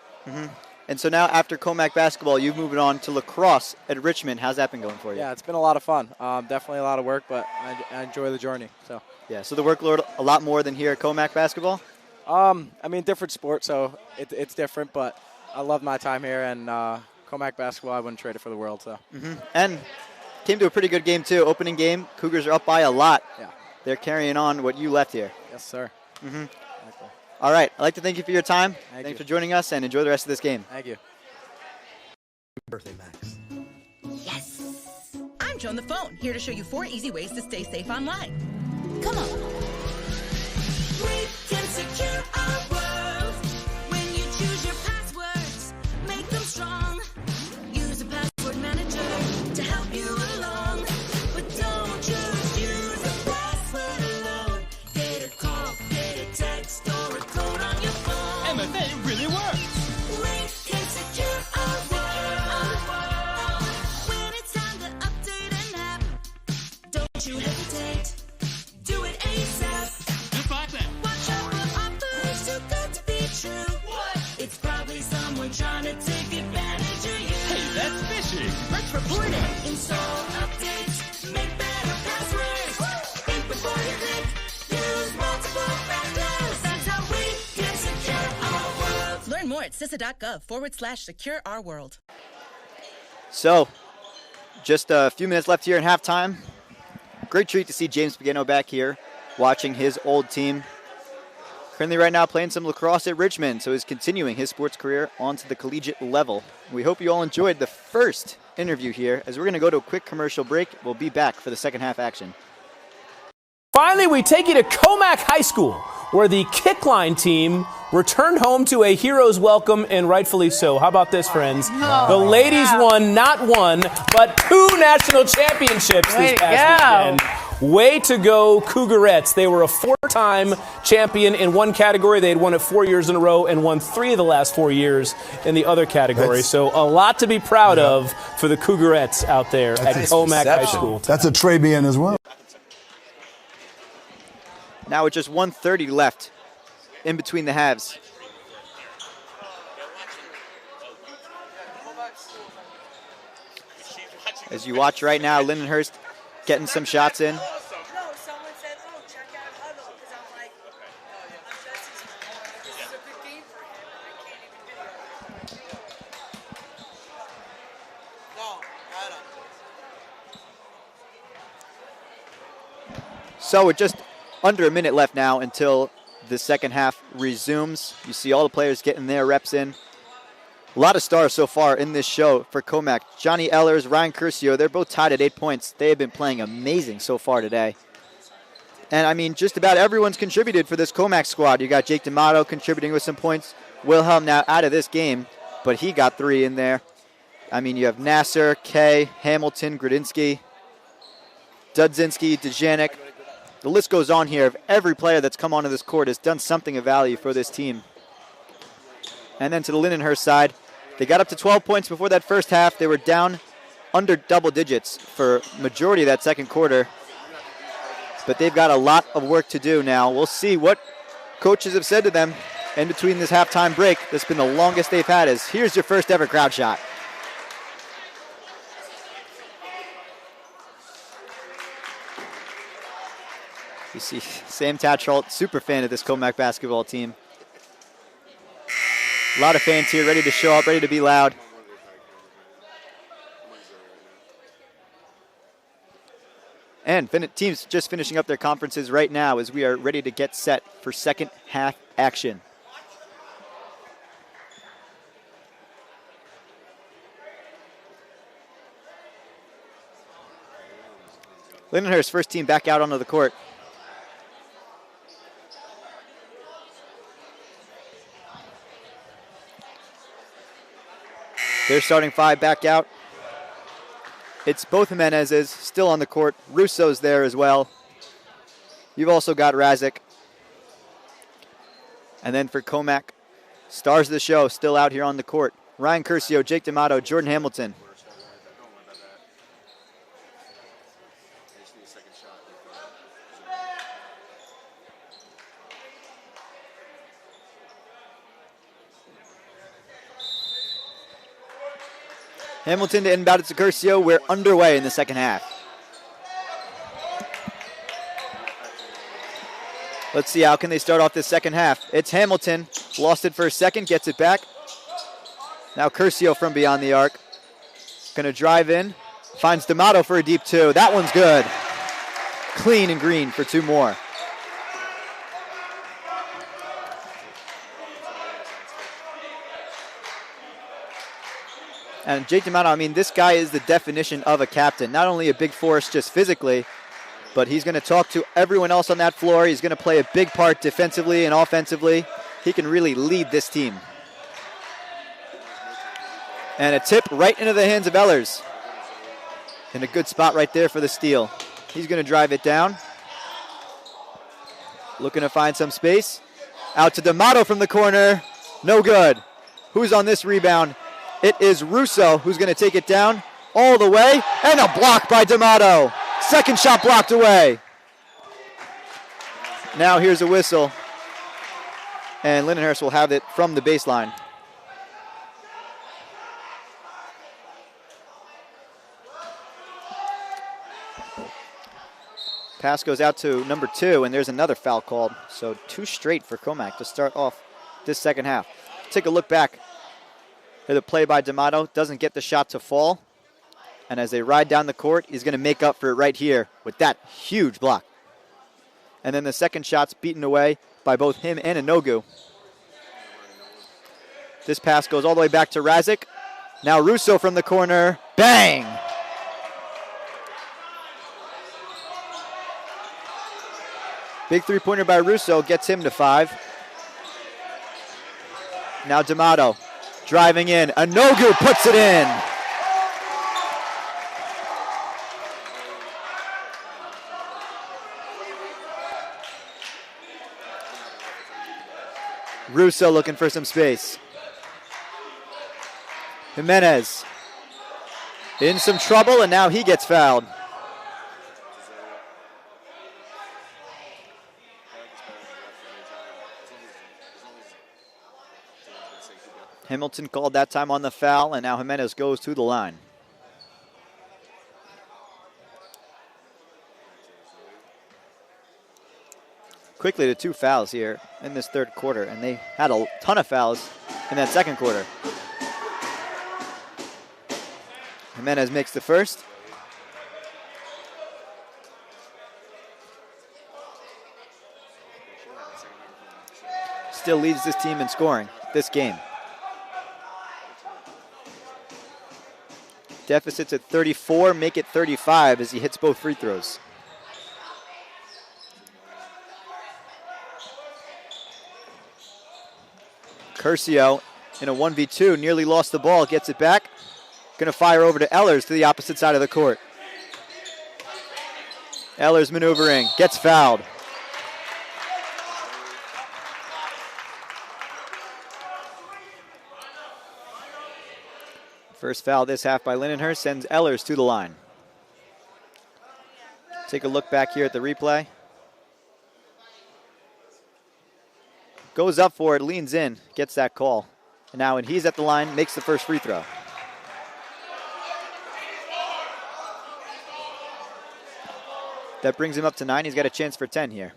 And so now after Comac basketball, you've moved on to lacrosse at Richmond. How's that been going for you? Yeah, it's been a lot of fun. Definitely a lot of work, but I enjoy the journey. So. Yeah, so the workload a lot more than here at Comac basketball? Different sport, so it's different, but I love my time here, and Comac basketball, I wouldn't trade it for the world. So. And came to a pretty good game, too. Opening game, Cougars are up by a lot. Yeah. They're carrying on what you left here. Yes, sir. Exactly. All right. I'd like to thank you for your time. Thanks for joining us, and enjoy the rest of this game. Thank you. Birthday, Max. Yes! I'm Joe on the phone, here to show you 4 easy ways to stay safe online. Come on. We can secure our world when you choose your passwords. Make them strong. Use a password manager to help you along. But don't just use the password alone. Get a call, get a text, or a code on your phone. MFA really works. We can secure our world. When it's time to update an app, don't you hesitate. Do it ASAP. Just like that. Watch out for offers too good to be true. What? It's probably someone trying to take advantage of you. Hey, that's phishing. Let's report it. Install updates. Make better passwords. Think before you click. Use multiple factors. That's how we can secure our world. Learn more at CISA.gov/secure our world. So, just a few minutes left here in halftime. Great treat to see James Pagano back here watching his old team Currently right now playing some lacrosse at Richmond, so he's continuing his sports career onto the collegiate level. We hope you all enjoyed the first interview here, as we're going to go to a quick commercial break. We'll be back for the second half action. Finally, we take you to Comac High School, where the kickline team returned home to a hero's welcome, and rightfully so. How about this, friends? The ladies won not one, but 2 national championships this past weekend. Way to go, Cougarettes. They were a 4-time champion in one category. They had won it 4 years in a row and won 3 of the last 4 years in the other category. So a lot to be proud of for the Cougarettes out there at Comac High School. That's a Trabian as well. Now with just 1:30 left in between the halves. As you watch right now, Lindenhurst getting some shots in. So with just under a minute left now until the second half resumes. You see all the players getting their reps in. A lot of stars so far in this show for Comac. Johnny Ellers, Ryan Curcio, they're both tied at 8 points. They have been playing amazing so far today. And, I mean, just about everyone's contributed for this Comac squad. You got Jake D'Amato contributing with some points. Wilhelm now out of this game, but he got 3 in there. I mean, you have Nasser, Kay, Hamilton, Grudinski, Dudzinski, Dejanik. The list goes on here of every player that's come onto this court has done something of value for this team. And then to the Lindenhurst side, they got up to 12 points before that first half. They were down under double digits for majority of that second quarter. But they've got a lot of work to do now. We'll see what coaches have said to them in between this halftime break. This has been the longest they've had. Is here's your first ever crowd shot. You see Sam Tatchalt, super fan of this Comac basketball team. A lot of fans here ready to show up, ready to be loud. And teams just finishing up their conferences right now as we are ready to get set for second half action. Lindenhurst, first team back out onto the court. Their starting 5 back out. It's both Jimenez's still on the court. Russo's there as well. You've also got Razik. And then for Comac, stars of the show still out here on the court. Ryan Curcio, Jake D'Amato, Jordan Hamilton. Hamilton to inbound it to Curcio. We're underway in the second half. Let's see, how can they start off this second half? It's Hamilton. Lost it for a second, gets it back. Now Curcio from beyond the arc. Going to drive in. Finds D'Amato for a deep 2. That one's good. Clean and green for 2 more. And Jake D'Amato, I mean, this guy is the definition of a captain. Not only a big force just physically, but he's going to talk to everyone else on that floor. He's going to play a big part defensively and offensively. He can really lead this team. And a tip right into the hands of Ellers. In a good spot right there for the steal. He's going to drive it down. Looking to find some space. Out to D'Amato from the corner. No good. Who's on this rebound? It is Russo who's going to take it down all the way. And a block by D'Amato. Second shot blocked away. Now here's a whistle. And Lindenhurst will have it from the baseline. Pass goes out to number 2, and there's another foul called. So 2 straight for Comac to start off this second half. Take a look back. Here the play by D'Amato. Doesn't get the shot to fall. And as they ride down the court, he's going to make up for it right here with that huge block. And then the second shot's beaten away by both him and Inogu. This pass goes all the way back to Razik. Now Russo from the corner. Bang! Big three-pointer by Russo gets him to 5. Now D'Amato driving in. Inogu puts it in. Russo looking for some space. Jimenez in some trouble, and now he gets fouled. Hamilton called that time on the foul, and now Jimenez goes to the line. Quickly to 2 fouls here in this third quarter, and they had a ton of fouls in that second quarter. Jimenez makes the first. Still leads this team in scoring this game. Deficits at 34, make it 35 as he hits both free throws. Curcio in a 1v2, nearly lost the ball, gets it back. Going to fire over to Ehlers to the opposite side of the court. Ehlers maneuvering, gets fouled. First foul this half by Lindenhurst sends Ehlers to the line. Take a look back here at the replay. Goes up for it, leans in, gets that call. And now when he's at the line, makes the first free throw. That brings him up to 9. He's got a chance for 10 here.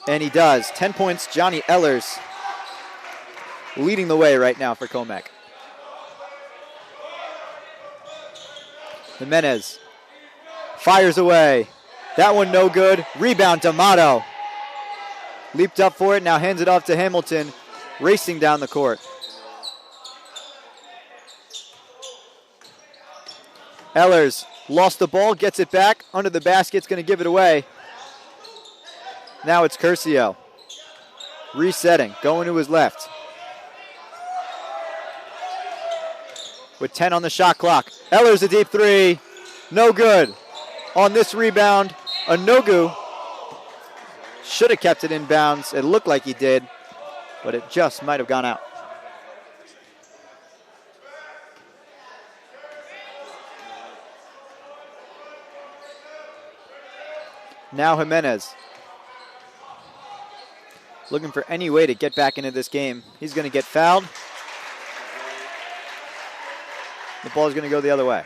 And he does. 10 points, Johnny Ehlers leading the way right now for Comac. Jimenez fires away. That one no good. Rebound, D'Amato. Leaped up for it, now hands it off to Hamilton, racing down the court. Ehlers lost the ball, gets it back, under the basket's going to give it away. Now it's Curcio. Resetting, going to his left. With 10 on the shot clock. Ehlers a deep three, no good. On this rebound, Inogu should have kept it in bounds. It looked like he did, but it just might have gone out. Now Jimenez looking for any way to get back into this game. He's going to get fouled. The ball is going to go the other way.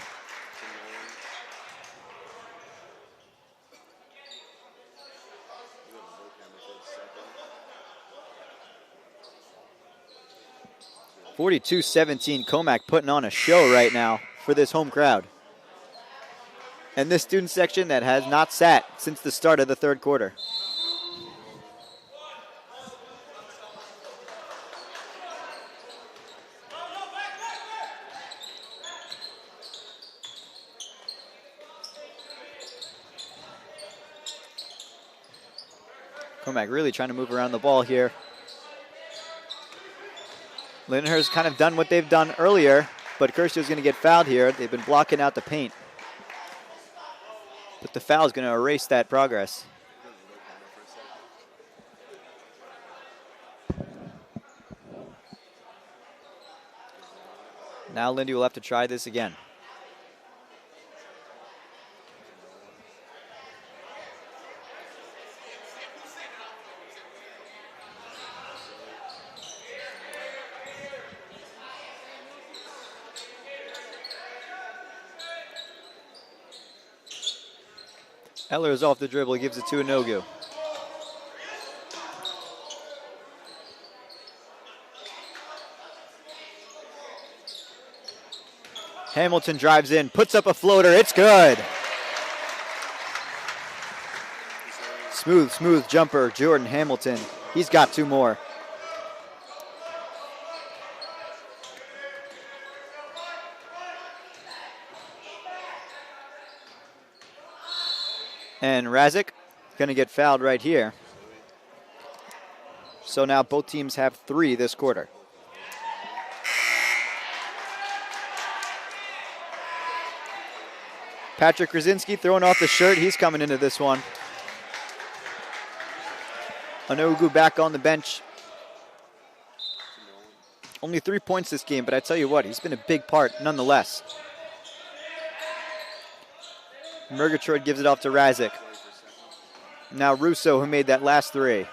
(42-17) Comac putting on a show right now for this home crowd. And this student section that has not sat since the start of the third quarter. Comac really trying to move around the ball here. Lindenhurst kind of done what they've done earlier, but Curcio's going to get fouled here. They've been blocking out the paint. But the foul is going to erase that progress. Now Lindy will have to try this again. Ehlers off the dribble, gives it to Inogu. Hamilton drives in, puts up a floater, it's good. Smooth jumper, Jordan Hamilton. He's got 2 more. And Razik going to get fouled right here. So now both teams have 3 this quarter. Patrick Krasinski throwing off the shirt. He's coming into this one. Anogu back on the bench. Only 3 points this game, but I tell you what, he's been a big part nonetheless. Murgatroyd gives it off to Razik. Now Russo, who made that last 3.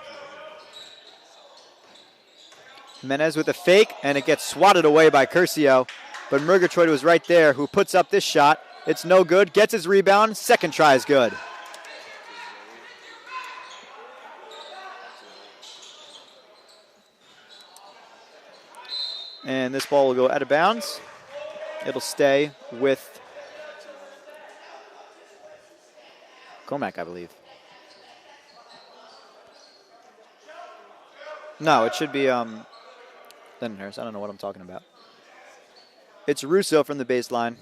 Jimenez with a fake, and it gets swatted away by Curcio. But Murgatroyd was right there, who puts up this shot. It's no good, gets his rebound, second try is good. And this ball will go out of bounds. It'll stay with Comac, I believe. No, it should be Lindenhurst. I don't know what I'm talking about. It's Russo from the baseline.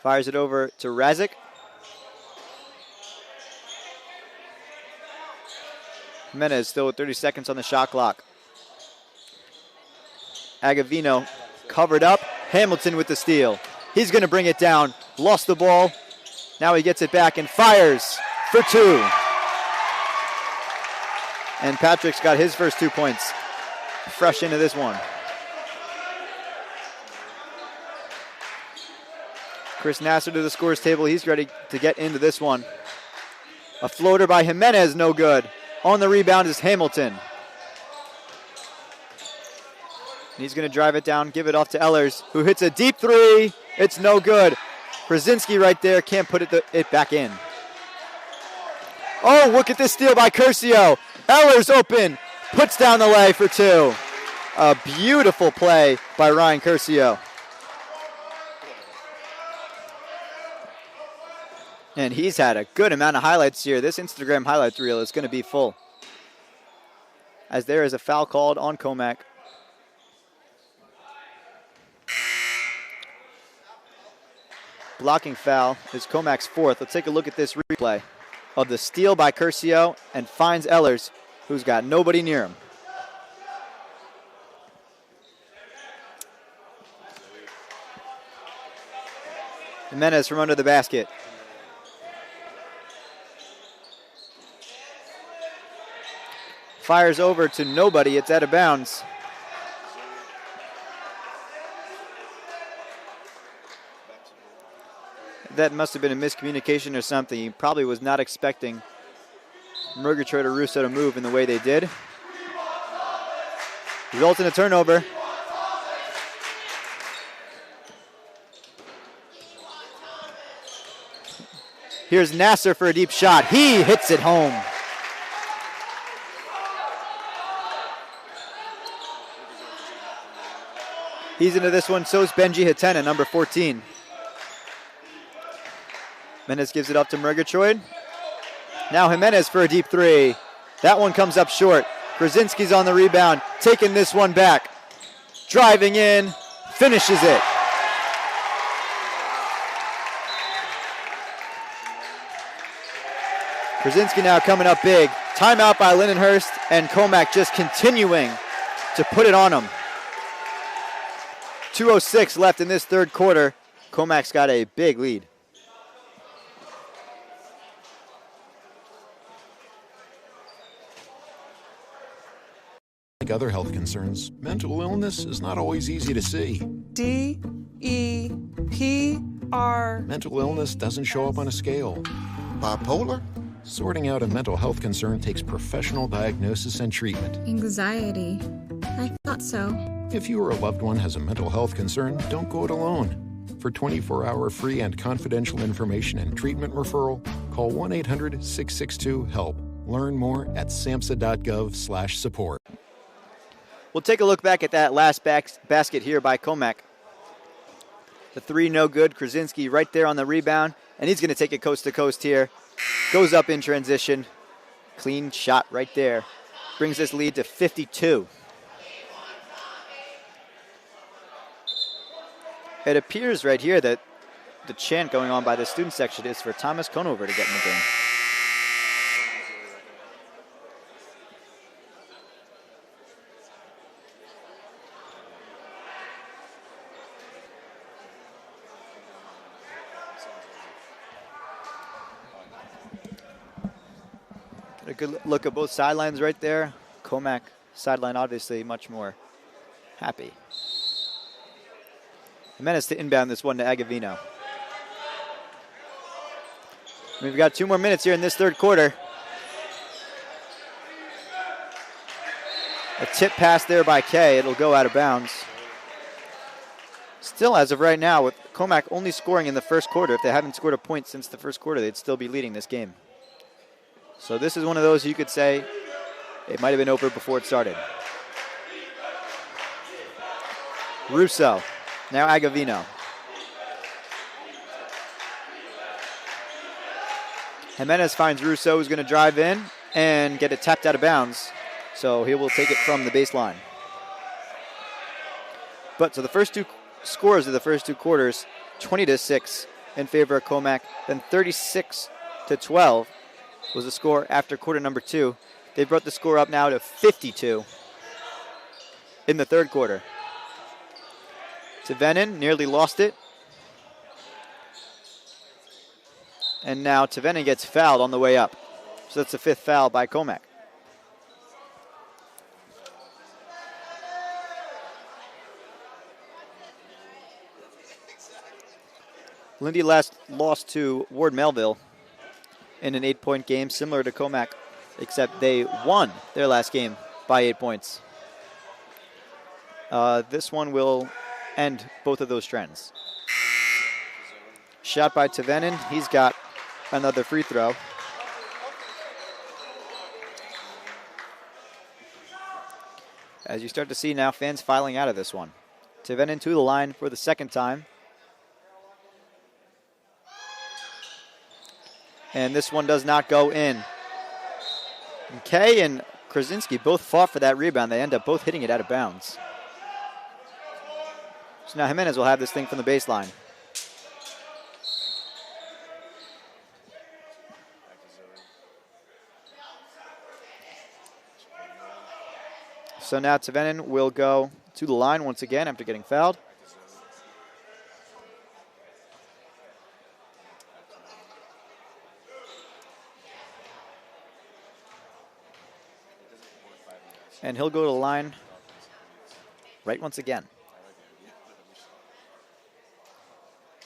Fires it over to Razik. Jimenez still with 30 seconds on the shot clock. Agavino covered up. Hamilton with the steal. He's going to bring it down. Lost the ball. Now he gets it back and fires for 2. And Patrick's got his first 2 points. Fresh into this one. Chris Nasser to the scores table. He's ready to get into this one. A floater by Jimenez, no good. On the rebound is Hamilton. He's going to drive it down, give it off to Ehlers, who hits a deep 3. It's no good. Krasinski right there, can't put it back in. Oh, look at this steal by Curcio. Ehlers open, puts down the lay for 2. A beautiful play by Ryan Curcio. And he's had a good amount of highlights here. This Instagram highlights reel is going to be full. As there is a foul called on Comac. Blocking foul is Comac's 4th. Let's take a look at this replay of the steal by Curcio and finds Ehlers, who's got nobody near him. Jimenez from under the basket. Fires over to nobody. It's out of bounds. That must have been a miscommunication or something. He probably was not expecting Murgatroyd or Russo to move in the way they did. Results in a turnover. Here's Nasser for a deep shot. He hits it home. He's into this one, so is Benji Hatena, number 14. Jimenez gives it up to Murgatroyd. Now Jimenez for a deep 3. That one comes up short. Krasinski's on the rebound, taking this one back. Driving in, finishes it. Krasinski now coming up big. Timeout by Lindenhurst, and Comac just continuing to put it on him. 2:06 left in this third quarter. Comac's got a big lead. Like other health concerns, mental illness is not always easy to see. DEPR. Mental illness doesn't show up on a scale. Bipolar? Sorting out a mental health concern takes professional diagnosis and treatment. Anxiety. I thought so. If you or a loved one has a mental health concern, don't go it alone. For 24-hour free and confidential information and treatment referral, call 1-800-662-HELP. Learn more at samhsa.gov/support. We'll take a look back at that last basket here by Comac. The 3 no good. Krasinski right there on the rebound, and he's going to take it coast to coast here. Goes up in transition. Clean shot right there. Brings this lead to 52. It appears right here that the chant going on by the student section is for Thomas Conover to get in the game. Get a good look at both sidelines right there. Comac sideline obviously much more happy. Jimenez to inbound this one to Agavino. We've got 2 more minutes here in this third quarter. A tip pass there by Kay. It'll go out of bounds. Still, as of right now, with Comac only scoring in the first quarter, if they haven't scored a point since the first quarter, they'd still be leading this game. So this is one of those you could say it might have been over before it started. Russo, now Agavino. Jimenez finds Russo, who's going to drive in and get it tapped out of bounds. So he will take it from the baseline. But so the first 2 scores of the first 2 quarters, 20-6 in favor of Comac, then 36-12 was the score after quarter number 2. They brought the score up now to 52 in the third quarter. Tevenin nearly lost it. And now Tevenin gets fouled on the way up. So that's the 5th foul by Comac. Lindy last lost to Ward Melville in an 8-point game, similar to Comac, except they won their last game by 8 points. This one will end both of those trends. Shot by Tevenin. He's got another free throw. As you start to see now, fans filing out of this one. Tevenin to the line for the second time. And this one does not go in. Kay and Krasinski both fought for that rebound. They end up both hitting it out of bounds. So now Jimenez will have this thing from the baseline. So now Tevenin will go to the line once again after getting fouled. And he'll go to the line right once again.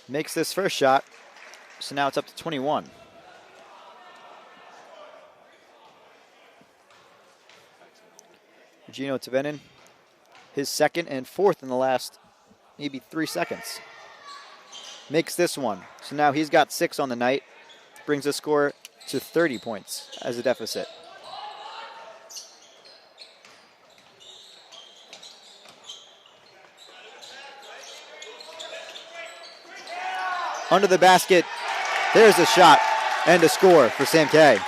Makes this first shot, so now it's up to 21. Gino Tevenin, his second and 4th in the last maybe 3 seconds. Makes this one, so now he's got 6 on the night. Brings the score to 30 points as a deficit. Under the basket, there's a shot and a score for Sam Kay.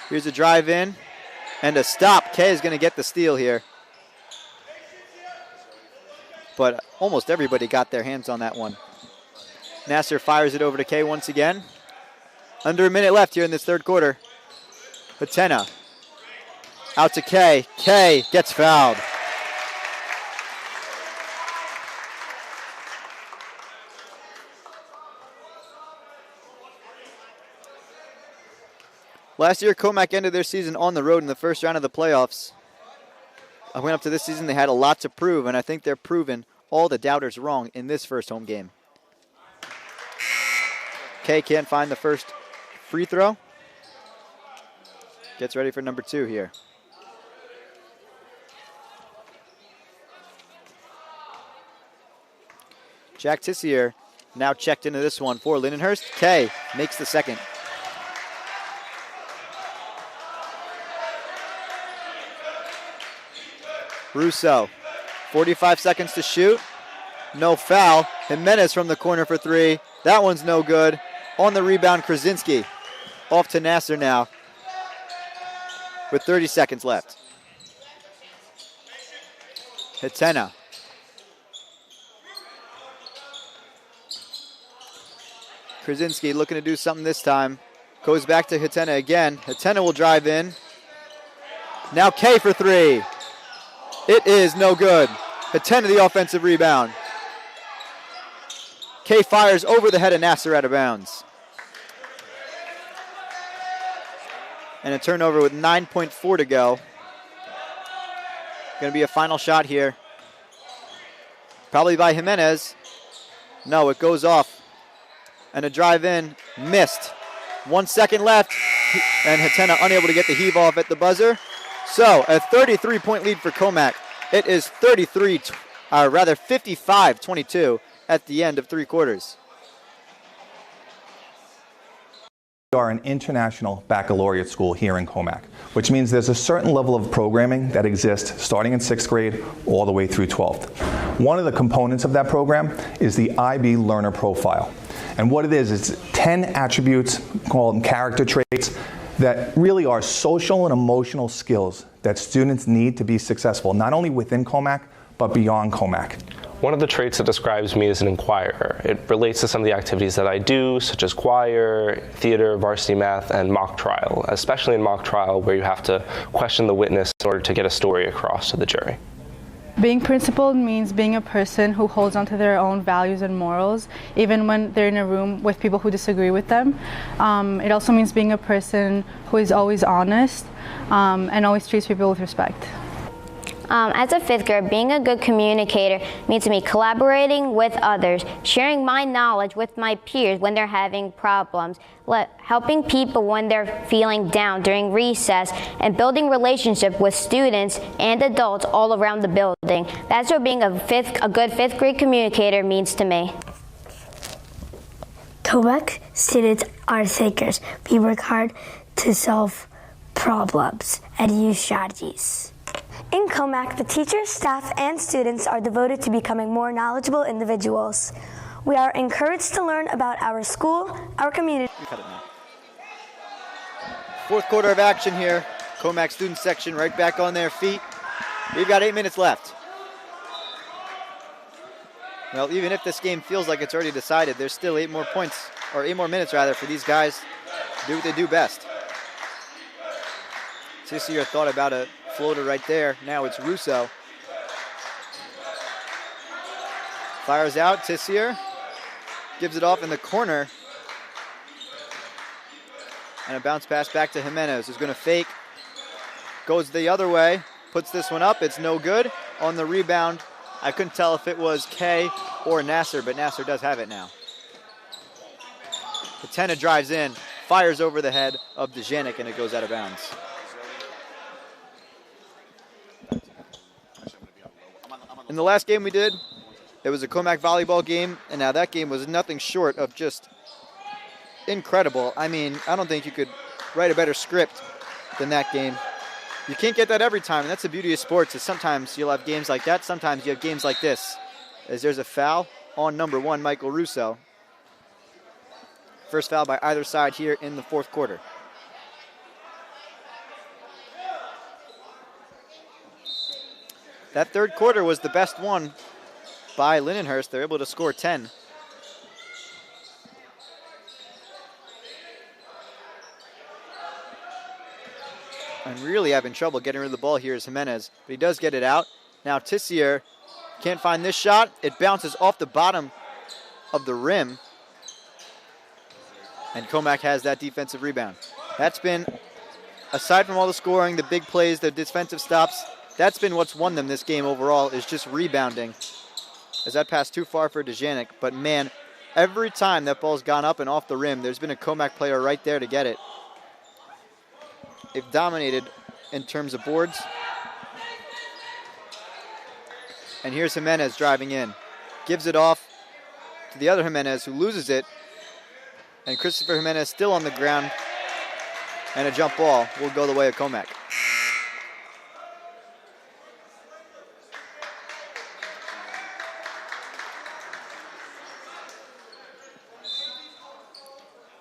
Here's a drive in and a stop. Kay is going to get the steal here. But almost everybody got their hands on that one. Nasser fires it over to Kay once again. Under a minute left here in this third quarter. Hatena. Out to Kay. Kay gets fouled. Last year, Comac ended their season on the road in the first round of the playoffs. I went up to this season, they had a lot to prove, and I think they're proving all the doubters wrong in this first home game. Kay can't find the first free throw. Gets ready for number 2 here. Jack Tissier now checked into this one for Lindenhurst. Kay makes the second. Russo, 45 seconds to shoot. No foul. Jimenez from the corner for three. That one's no good. On the rebound, Krasinski. Off to Nasser now with 30 seconds left. Hitena. Krasinski looking to do something this time. Goes back to Hitena again. Hitena will drive in. Now K for three. It is no good. Hitena the offensive rebound. K fires over the head of Nasser out of bounds. And a turnover with 9.4 to go. Going to be a final shot here. Probably by Jimenez. No, it goes off. And a drive in, missed. 1 second left, and Hitena unable to get the heave off at the buzzer. So, a 33-point lead for Comac. It is 55-22 at the end of three quarters. We are an international baccalaureate school here in Comac, which means there's a certain level of programming that exists starting in 6th grade all the way through 12th. One of the components of that program is the IB Learner Profile. And what it is 10 attributes, call them character traits, that really are social and emotional skills that students need to be successful, not only within Comac, but beyond Comac. One of the traits that describes me as an inquirer. It relates to some of the activities that I do, such as choir, theater, varsity math, and mock trial, especially in mock trial where you have to question the witness in order to get a story across to the jury. Being principled means being a person who holds on to their own values and morals, even when they're in a room with people who disagree with them. It also means being a person who is always honest and always treats people with respect. As a fifth grader, being a good communicator means me collaborating with others, sharing my knowledge with my peers when they're having problems, helping people when they're feeling down during recess, and building relationships with students and adults all around the building. That's what being a good fifth grade communicator means to me. Comac students are thinkers. We work hard to solve problems and use strategies. In Comac, the teachers, staff, and students are devoted to becoming more knowledgeable individuals. We are encouraged to learn about our school, our community. Fourth quarter of action here. Comac student section right back on their feet. We've got 8 minutes left. Well, even if this game feels like it's already decided, there's still 8 more minutes for these guys to do what they do best. Tissier thought about a floater right there. Now it's Russo. Fires out, Tissier. Gives it off in the corner. And a bounce pass back to Jimenez, who's going to fake. Goes the other way. Puts this one up. It's no good. On the rebound, I couldn't tell if it was K or Nasser, but Nasser does have it now. Hitena drives in, fires over the head of Dejanic, and it goes out of bounds. In the last game we did, it was a Comac volleyball game, and now that game was nothing short of just incredible. I mean, I don't think you could write a better script than that game. You can't get that every time, and that's the beauty of sports, is sometimes you'll have games like that, sometimes you have games like this. As there's a foul on number 1, Michael Russo. First foul by either side here in the fourth quarter. That third quarter was the best one by Lindenhurst. They're able to score 10. And really having trouble getting rid of the ball here is Jimenez, but he does get it out. Now Tissier can't find this shot. It bounces off the bottom of the rim. And Comac has that defensive rebound. That's been, aside from all the scoring, the big plays, the defensive stops, that's been what's won them this game overall, is just rebounding. As that pass too far for Dejanic. But man, every time that ball's gone up and off the rim, there's been a Comac player right there to get it. They've dominated in terms of boards. And here's Jimenez driving in. Gives it off to the other Jimenez, who loses it. And Christopher Jimenez still on the ground. And a jump ball will go the way of Comac.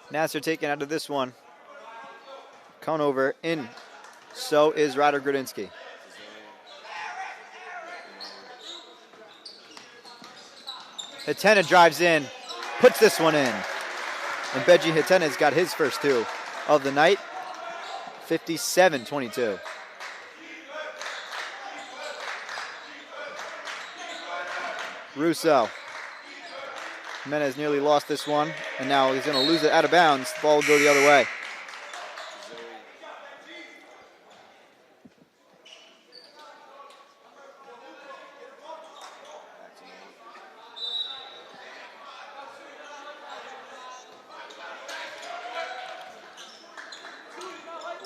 Nasser taken out of this one. Conover in. So is Ryder Grudinsky. Hatena drives in, puts this one in. And Beji Hatena's got his first two of the night. 57-22. Russo. Jimenez nearly lost this one, and now he's going to lose it out of bounds. The ball will go the other way.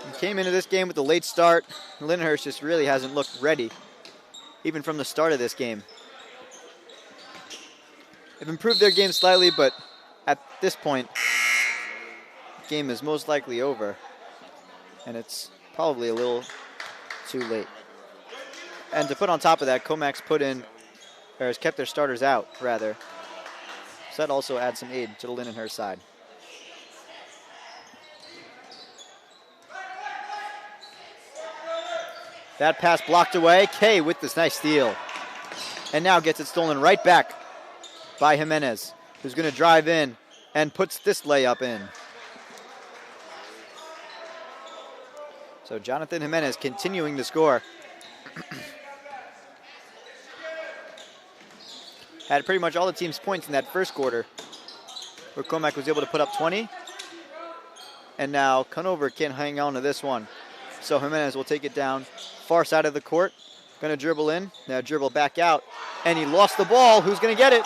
He came into this game with a late start. Lindenhurst just really hasn't looked ready, even from the start of this game. They've improved their game slightly, but at this point, the game is most likely over. And it's probably a little too late. And to put on top of that, Comac's has kept their starters out, rather. So that also adds some aid to the Lindenhurst side. That pass blocked away. Kay with this nice steal. And now gets it stolen right back by Jimenez, who's going to drive in and puts this layup in. So Jonathan Jimenez continuing to score. Had pretty much all the team's points in that first quarter, where Comac was able to put up 20. And now Conover can't hang on to this one. So Jimenez will take it down far side of the court. Going to dribble in, now dribble back out. And he lost the ball. Who's going to get it?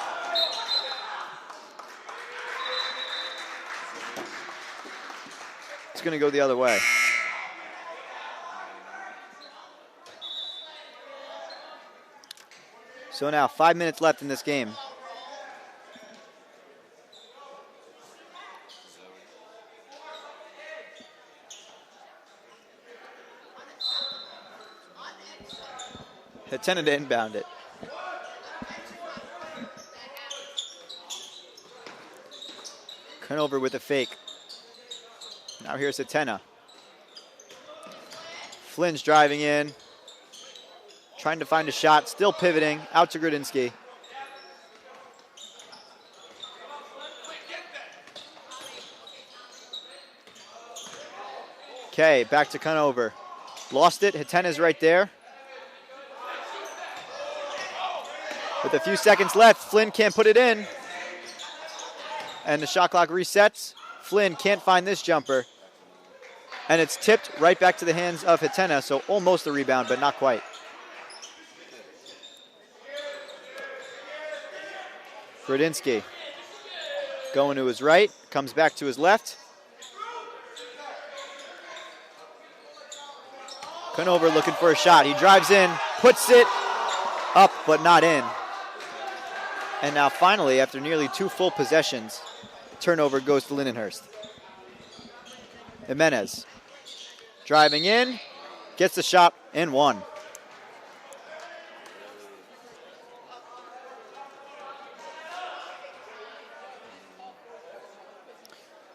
It's going to go the other way. So now 5 minutes left in this game. Hatena to inbound it. Conover with a fake. Now here's Hatena. Flynn's driving in. Trying to find a shot, still pivoting, out to Grudinsky. Okay, back to Conover. Lost it, Hatena's right there. With a few seconds left, Flynn can't put it in. And the shot clock resets. Flynn can't find this jumper. And it's tipped right back to the hands of Hatena, so almost a rebound, but not quite. Grudinsky going to his right, comes back to his left. Conover looking for a shot. He drives in, puts it up, but not in. And now finally, after nearly 2 full possessions, turnover goes to Lindenhurst. Jimenez driving in, gets the shot, and one.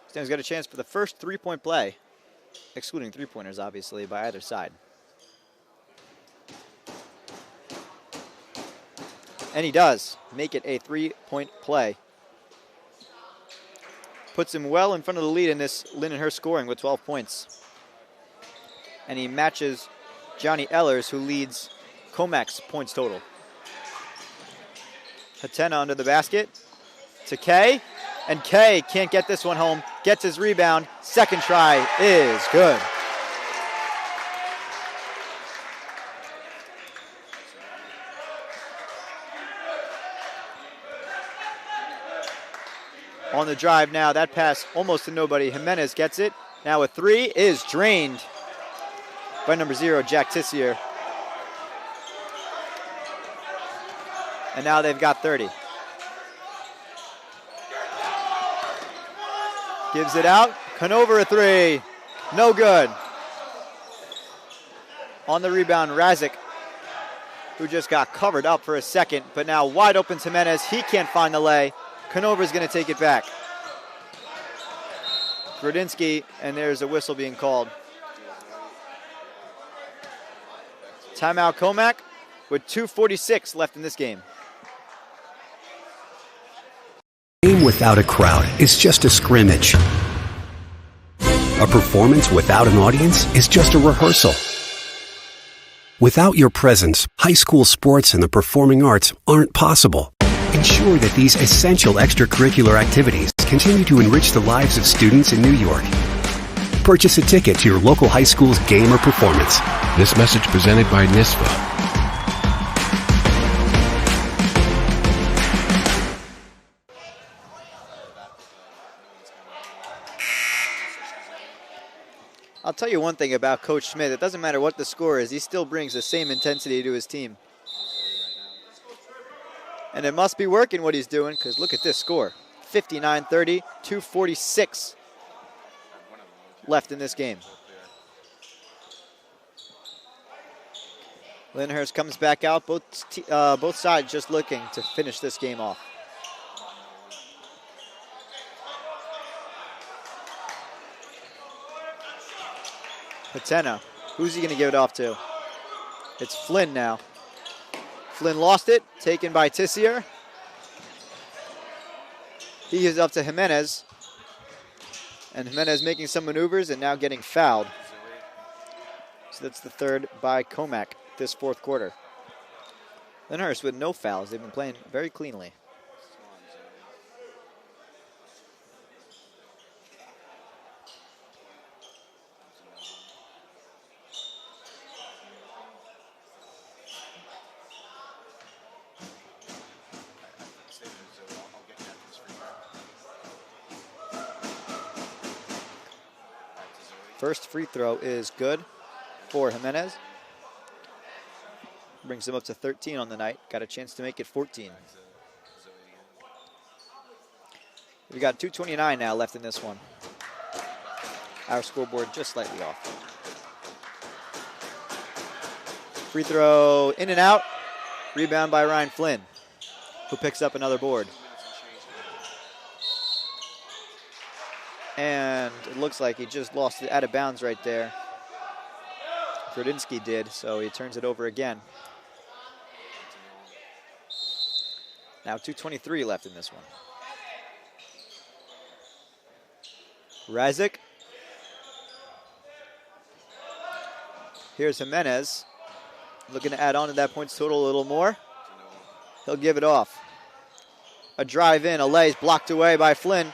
Stan's got a chance for the first three-point play, excluding three-pointers, obviously, by either side. And he does make it a three-point play. Puts him well in front of the lead in this Lindenhurst scoring with 12 points. And he matches Johnny Ehlers, who leads Comac's points total. Hatena under the basket to Kay. And Kay can't get this one home. Gets his rebound. Second try is good. On the drive now, that pass almost to nobody. Jimenez gets it. Now a three is drained by number 0, Jack Tissier. And now they've got 30. Gives it out. Conover a three. No good. On the rebound, Razik, who just got covered up for a second, but now wide open to Jimenez. He can't find the lay. Conover's going to take it back. Grudinsky, and there's a whistle being called. Timeout Comac with 2:46 left in this game. A game without a crowd is just a scrimmage. A performance without an audience is just a rehearsal. Without your presence, high school sports and the performing arts aren't possible. Ensure that these essential extracurricular activities continue to enrich the lives of students in New York. Purchase a ticket to your local high school's game or performance. This message presented by NISVA. I'll tell you one thing about Coach Smith. It doesn't matter what the score is. He still brings the same intensity to his team. And it must be working what he's doing, because look at this score. 59-30, 2:46 left in this game. Lindenhurst comes back out. Both sides just looking to finish this game off. Patena, who's he going to give it off to? It's Flynn now. Flynn lost it, taken by Tissier. He gives it up to Jimenez. And Jimenez making some maneuvers and now getting fouled. So that's the third by Comac this fourth quarter. Lindenhurst with no fouls. They've been playing very cleanly. First free throw is good for Jimenez. Brings him up to 13 on the night. Got a chance to make it 14. We got 2:29 now left in this one. Our scoreboard just slightly off. Free throw in and out. Rebound by Ryan Flynn, who picks up another board. And it looks like he just lost it out of bounds right there. Grudinsky did, so he turns it over again. Now 2:23 left in this one. Razik. Here's Jimenez. Looking to add on to that points total a little more. He'll give it off. A drive in, a lay is blocked away by Flynn.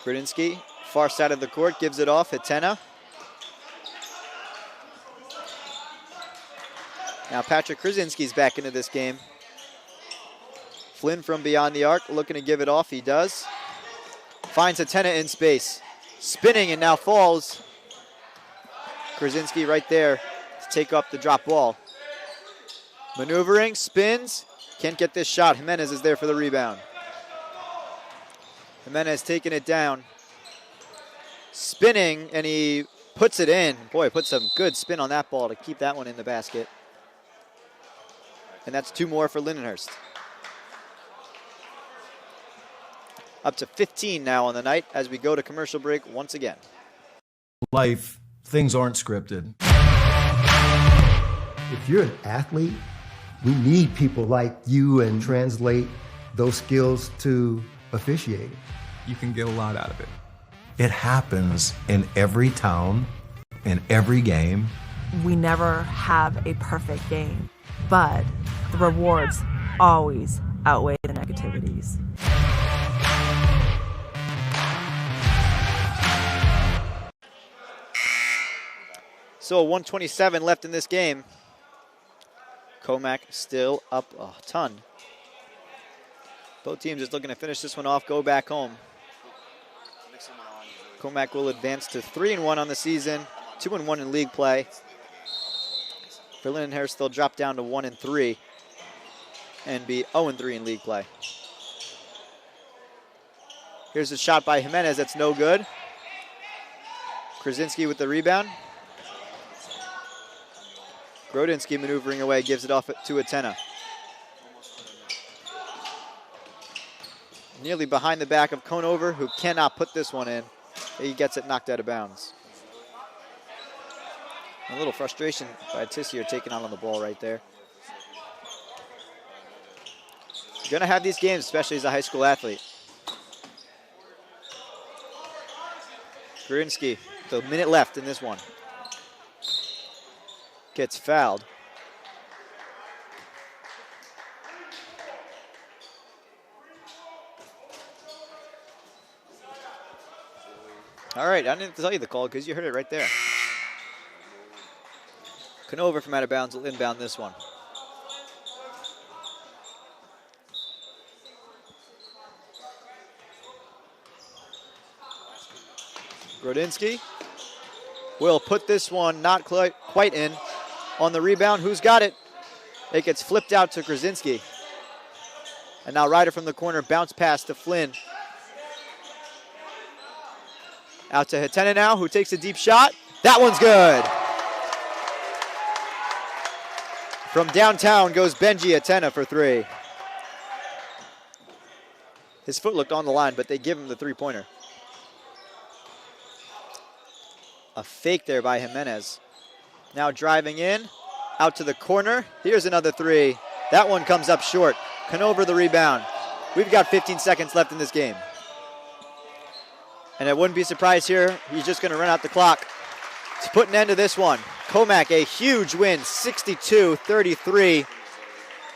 Grudinsky, far side of the court, gives it off. Hatena. Now Patrick Krasinski's back into this game. Flynn from beyond the arc, looking to give it off. He does. Finds Hatena in space. Spinning and now falls. Krasinski right there to take up the drop ball. Maneuvering, spins. Can't get this shot. Jimenez is there for the rebound. Jimenez taking it down. Spinning, and he puts it in. Boy, put some good spin on that ball to keep that one in the basket. And that's two more for Lindenhurst. Up to 15 now on the night as we go to commercial break once again. Life, things aren't scripted. If you're an athlete, we need people like you and translate those skills to officiating. You can get a lot out of it. It happens in every town, in every game. We never have a perfect game, but the rewards always outweigh the negativities. So 1:27 left in this game. Comac still up a ton. Both teams just looking to finish this one off, go back home. Comac will advance to 3-1 on the season, 2-1 in league play. For Lindenhurst, they'll drop down to 1-3 and be 0-3 in league play. Here's a shot by Jimenez that's no good. Krasinski with the rebound. Grudinsky maneuvering away, gives it off to Hatena. nearly behind the back of Conover, who cannot put this one in. He gets it knocked out of bounds. A little frustration by Tissier taking out on the ball right there. You're going to have these games, especially as a high school athlete. Grinsky, with a minute left in this one. Gets fouled. All right, I didn't have to tell you the call because you heard it right there. Conover from out of bounds will inbound this one. Grodinsky will put this one not quite in. On the rebound, who's got it? It gets flipped out to Krasinski. And now Ryder from the corner, bounce pass to Flynn. Out to Hatena now, who takes a deep shot. That one's good. From downtown goes Benji Hatena for three. His foot looked on the line, but they give him the three-pointer. A fake there by Jimenez. Now driving in, out to the corner. Here's another three. That one comes up short. Conover the rebound. We've got 15 seconds left in this game. And I wouldn't be surprised here. He's just going to run out the clock to put an end to this one. Comac, a huge win, 62-33.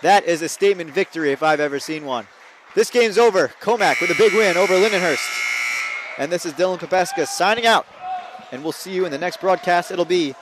That is a statement victory if I've ever seen one. This game's over. Comac with a big win over Lindenhurst. And this is Dylan Kopeska signing out. And we'll see you in the next broadcast. It'll be